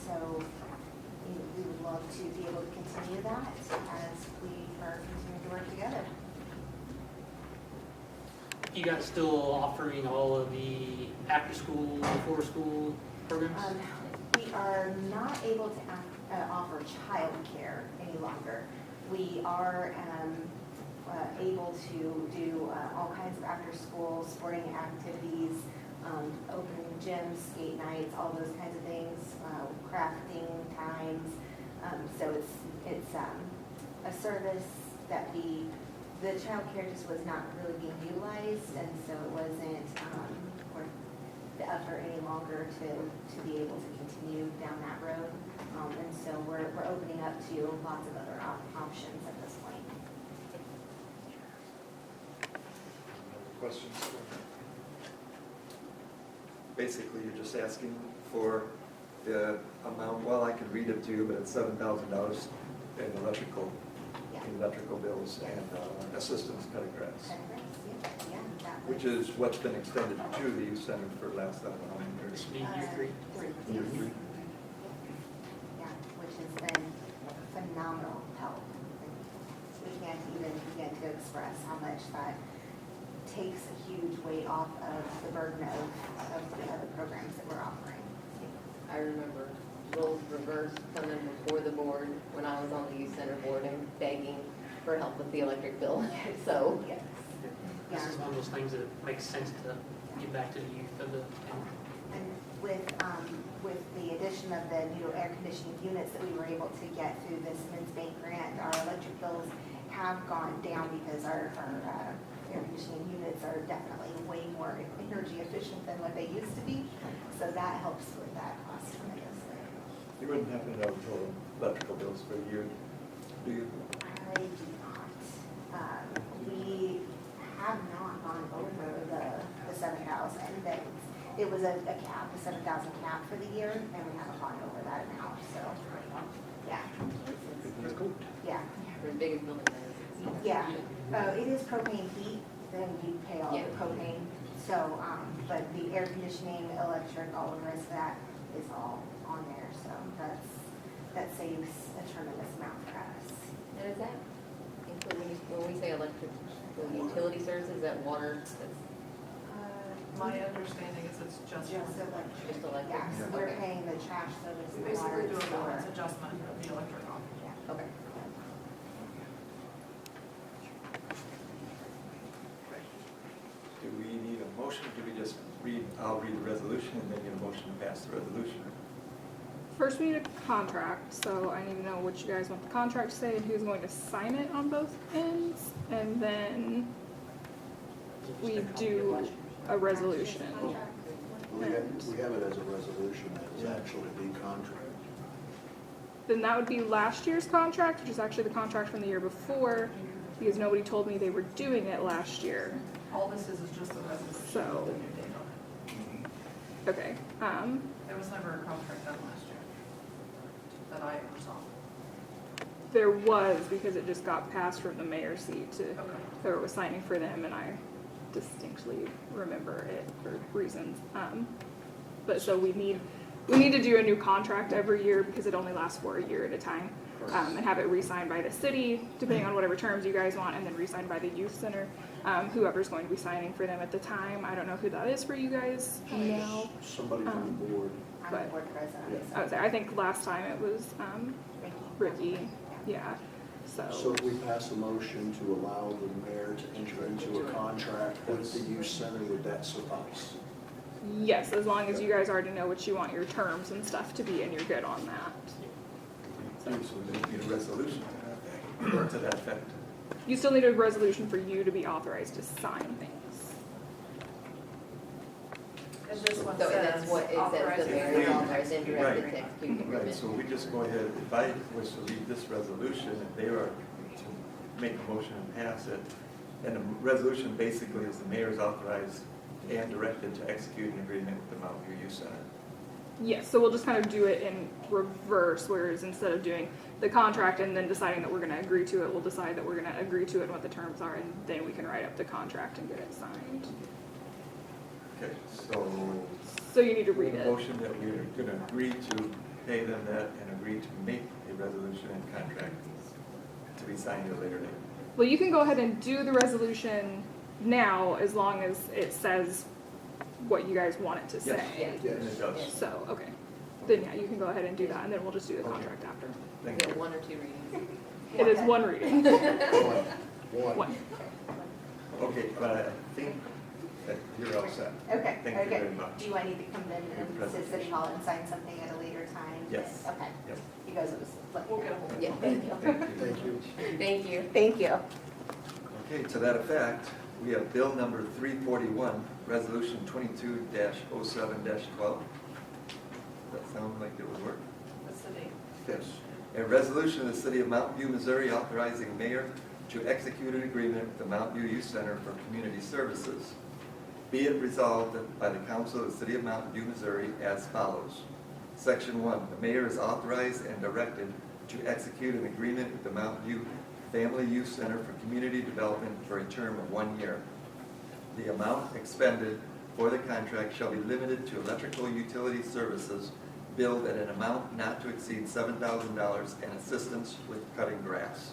So we would love to be able to continue that as we are continuing to work together. You guys still offering all of the after-school, before-school programs? We are not able to offer childcare any longer. We are able to do all kinds of after-school sporting activities, opening gyms, skate nights, all those kinds of things, crafting times. So it's a service that the childcare just was not really being utilized, and so it wasn't worth the effort any longer to be able to continue down that road. And so we're opening up to lots of other options at this point. Questions? Basically, you're just asking for the amount, well, I can read it to you, but it's $7,000 in electrical bills and assistance cutting grass, which is what's been extended to the youth center for the last, I don't know how many years. Year three. Year three. Yeah, which has been phenomenal help. We can't even begin to express how much that takes a huge weight off of the burden of the other programs that we're offering. I remember roles reversed coming before the board when I was on the youth center board and begging for help with the electric bill. So Yes. This is one of those things that makes sense to give back to the youth of the town. And with the addition of the new air conditioning units that we were able to get through this Simmons Bank grant, our electric bills have gone down because our air conditioning units are definitely way more energy efficient than what they used to be. So that helps with that cost tremendously. You wouldn't happen to know total electrical bills for a year, do you? I do not. We have not gone over the 7,000. It was a cap, a 7,000 cap for the year, and we haven't gone over that amount. So, yeah. That's cool. Yeah. for the biggest building there is. Yeah, it is propane heat, then you pay all Yeah. the propane. So, but the air conditioning, electric, all of the rest of that is all on there. So that saves a tremendous amount for us. And is that including, when we say electric, the utility services, that water, that's My understanding is it's just. Just electric. just electric? Yeah, so we're Okay. paying the trash service. We the basically water, do a sewer. balance adjustment of the electric on. Yeah. Okay. Do we need a motion? Do we just I'll read the resolution and then get a motion to pass the resolution? First, we need a contract, so I need to know what you guys want the contract to say and who's going to sign it on both ends. And then we do a resolution. We have it as a resolution that is actually the contract. Then that would be last year's contract, which is actually the contract from the year before, because nobody told me they were doing it last year. All this is just a resolution. So- with the new date on it. Okay, There was never a contract done last year that I ever saw. there was, because it just got passed from the mayor's seat to Okay. whoever was signing for them, and I distinctly remember it for reasons. But so we need to do a new contract every year because it only lasts for a year at a time. And have it re-signed by the city, depending on whatever terms you guys want, and then re-signed by the youth center, whoever's going to be signing for them at the time. I don't know who that is for you guys now. Somebody from the board. I'm the But- board president. I would say, I think last time it was Ricky, yeah, So if we pass a motion to allow the mayor to enter into a contract with the youth center, would that suffice? yes, as long as you guys already know what you want your terms and stuff to be and you're good on that. So we need a resolution to that effect, or to that effect. You still need a resolution for you to be authorized to sign things. And this one So says that's what it says, the authorizing. mayor is authorized and directed Right. to execute the Right, agreement. so we just go ahead, if I was to read this resolution, and they are to make a motion and pass it, and the resolution basically is the mayor is authorized and directed to execute an agreement with the Mountain View Youth Center. Yes, so we'll just kind of do it in reverse, whereas instead of doing the contract and then deciding that we're gonna agree to it, we'll decide that we're gonna agree to it and what the terms are, and then we can write up the contract and get it signed. Okay, so. So you need to read a it. Motion that we're gonna agree to pay them that and agree to make a resolution and contract to be signed at a later date. Well, you can go ahead and do the resolution now, as long as it says what you guys want it to say. Yes, and it does. So, okay, then yeah, you can go ahead and do that, and then we'll just do the contract after. Thank Yeah, you. 1 or 2 readings. It is one reading. One. One. Okay, but I think that you're all set. Okay, Thank you okay. very much. Do I need to come in Your and to presentation. City Hall and sign something at a later time? Yes. Okay. Yep. You guys will just let me We'll get a know. hold of Yeah. Thank you. Thank you. Thank you. Thank you. Okay, to that effect, we have bill number 341, resolution 22-07-12. That sound like it would work? What's the date? Yes. A resolution of the City of Mountain View, Missouri authorizing mayor to execute an agreement with the Mountain View Youth Center for Community Services. Be it resolved that by the Council of the City of Mountain View, Missouri as follows. Section 1, the mayor is authorized and directed to execute an agreement with the Mountain View Family Youth Center for Community Development for a term of 1 year. The amount expended for the contract shall be limited to electrical utility services billed at an amount not to exceed $7,000 and assistance with cutting grass.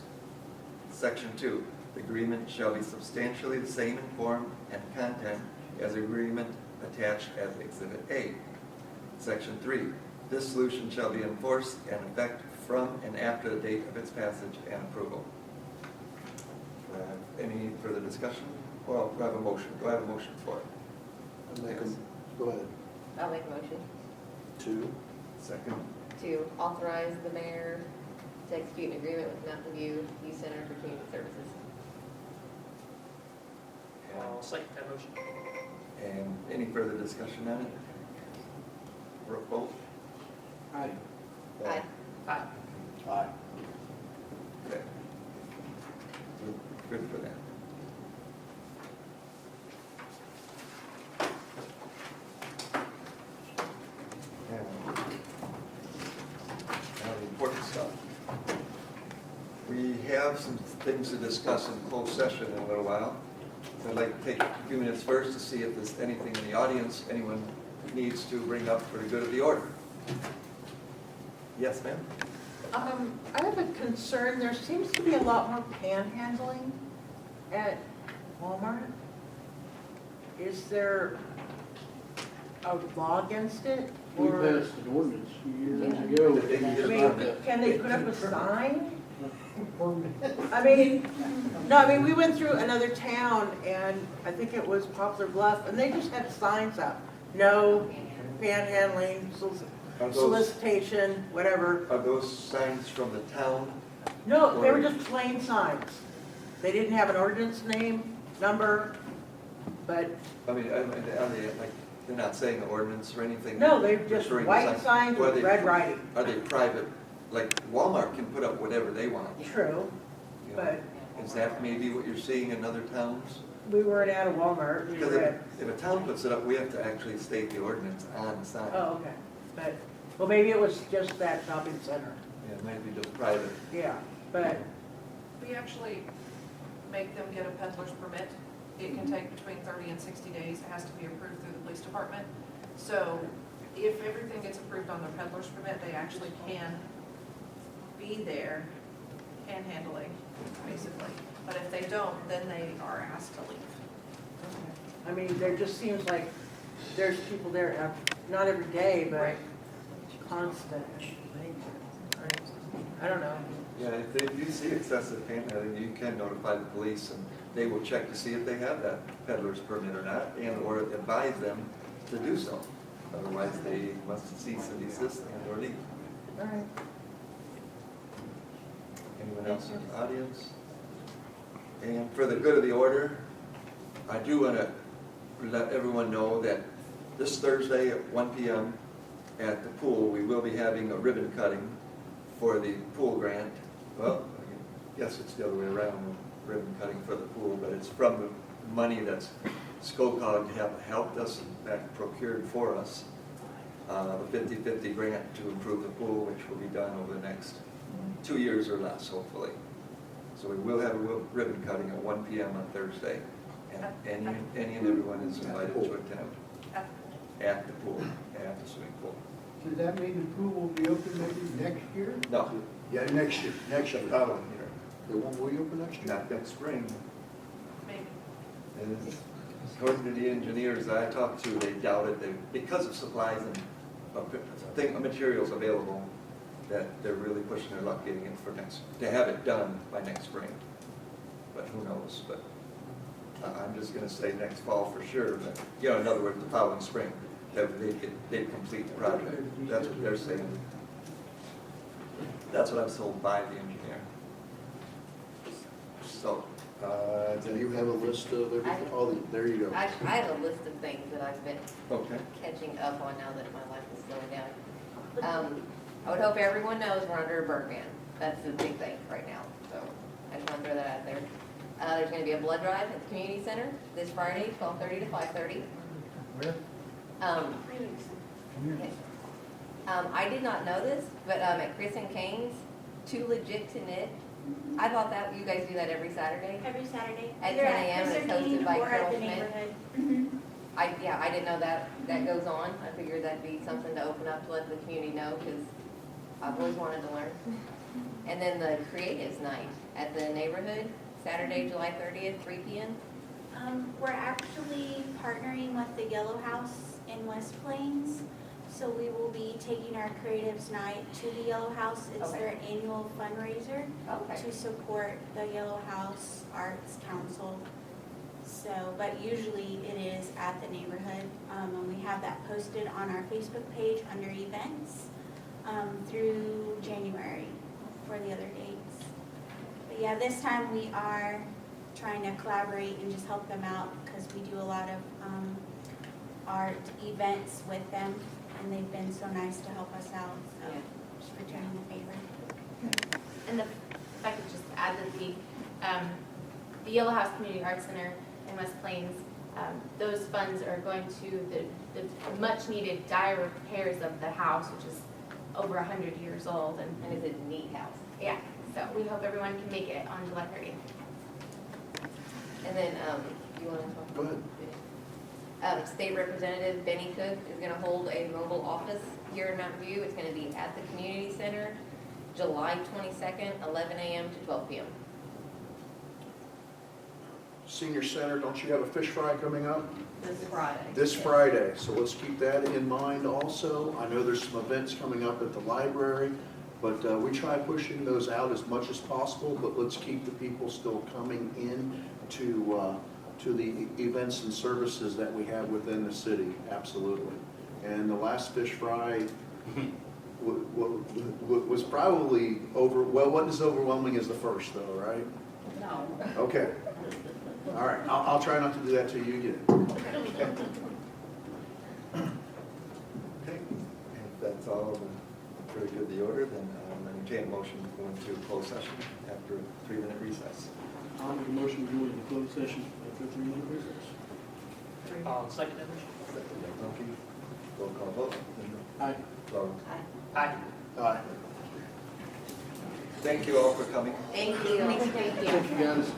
Section 2, the agreement shall be substantially the same in form and content as the agreement attached as Exhibit A. Section 3, this solution shall be enforced and effect from and after the date of its passage and approval. Do I have any further discussion? Well, do I have a motion? Do I have a motion for it? Go ahead. I'll make a motion 2. Second. to authorize the mayor to execute an agreement with Mountain View Youth Center for Community Services. I'll second that motion. And any further discussion on it? Roll call. Aye. Aye. Aye. Aye. Okay. Good for that. Now the important stuff. We have some things to discuss in closed session in a little while. I'd like to take a few minutes first to see if there's anything in the audience anyone needs to bring up for the good of the order. Yes, ma'am? I have a concern. There seems to be a lot more panhandling at Walmart. Is there a law against it? We Or, passed an ordinance years I ago. mean, can they put up a sign? I mean, no, I mean, we went through another town and I think it was Poplar Bluff and they just had signs up. No panhandling, Are those, solicitation, whatever. are those signs from the town? No, they were just plain signs. They didn't have an ordinance name, number, but I mean, are they like, they're not saying the ordinance or anything? no, they're just referring to white signs Or are with they- red writing. Are they private? Like Walmart can put up whatever they want. True, you know? but Is that maybe what you're seeing in other towns? we weren't at a Walmart, we Because were at, if a town puts it up, we have to actually state the ordinance on the sign. oh, okay. But, well, maybe it was just that shopping center, Yeah, it might be just private. yeah, but, We actually make them get a peddler's permit. It can take between 30 and 60 days. It has to be approved through the police department. So if everything gets approved on their peddler's permit, they actually can be there panhandling, basically. But if they don't, then they are asked to leave. I mean, there just seems like there's people there, not every day, but constant. I don't know. Yeah, if they do see excessive panhandling, you can notify the police and they will check to see if they have that peddler's permit or not, and or advise them to do so. Otherwise, they must cease and desist and or leave. All right. Anyone else in the audience? And for the good of the order, I do want to let everyone know that this Thursday at 1 p.m. at the pool, we will be having a ribbon cutting for the pool grant. Well, I guess it's the other way around, ribbon cutting for the pool, but it's from the money that's SCOCOG have helped us, in fact, procured for us. the 50/50 grant to improve the pool, which will be done over the next 2 years or less, hopefully. So we will have a ribbon cutting at 1 p.m. on Thursday, and any and everyone is invited to attend at the pool, at the swimming pool. Does that mean the pool will be open maybe next year? No, Yeah, next year, the following year. They won't be open next year? not next spring. Maybe. And according to the engineers that I talked to, they doubted that because of supplies and materials available, that they're really pushing their luck getting it for to have it done by next spring. But who knows, but I'm just gonna say next fall for sure, but, in other words, the following spring, that they'd complete the project. That's what they're saying. That's what I was told by the engineer. So, Do you have a list of everything? Oh, there you go. I have a list of things that I've been okay. catching up on now that my life is slowing down. I would hope everyone knows we're under a burn ban. That's the big thing right now, so I just want to throw that out there. There's going to be a blood drive at the community center this Friday, 12:30 to 5:30. Where? I did not know this, but at Chris and Kane's, Too Legit to Knit, I thought that you guys do that every Saturday. Every Saturday. At Either 10 a.m. Chris and or it's hosted Dean by or at Carol the Schmidt. neighborhood. Mhm. I didn't know that goes on. I figured that'd be something to open up to let the community know, because I've always wanted to learn. And then the Creatives Night at the neighborhood, Saturday, July 30th, 3 p.m. We're actually partnering with the Yellow House in West Plains. So we will be taking our Creatives Night to the Yellow House. It's Okay. their annual fundraiser Okay. to support the Yellow House Arts Council. So, but usually it is at the neighborhood. And we have that posted on our Facebook page under events through January for the other dates. But yeah, this time we are trying to collaborate and just help them out because we do a lot of art events with them, and they've been so nice to help us out, so Yeah. just returning the favor. And if I could just add that the Yellow House Community Arts Center in West Plains, those funds are going to the much-needed dire repairs of the house, which is over 100 years old. And it's a neat house. Yeah, so we hope everyone can make it on July 30th. And then, you want to talk? Go ahead. State Representative Benny Cook is going to hold a mobile office here in Mountain View. It's going to be at the community center, July 22nd, 11 a.m. to 12 p.m. Senior Center, don't you have a fish fry coming up? This Friday. This Friday, so let's keep that in mind also. I know there's some events coming up at the library, but we try pushing those out as much as possible, but let's keep the people still coming in to the events and services that we have within the city, absolutely. And the last fish fry was probably wasn't as overwhelming as the first though, right? No. Okay. All right, I'll try not to do that to you again. Okay, if that's all very good the order, then I'll entertain a motion to go into closed session after a 3-minute recess. I'll make a motion to go into closed session after a 3-minute recess. Second that motion. Second by Dunphy. Roll call vote. Aye. Laura. Aye. Aye. Thank you all for coming. Thank you. Thank you. Thank you, guys.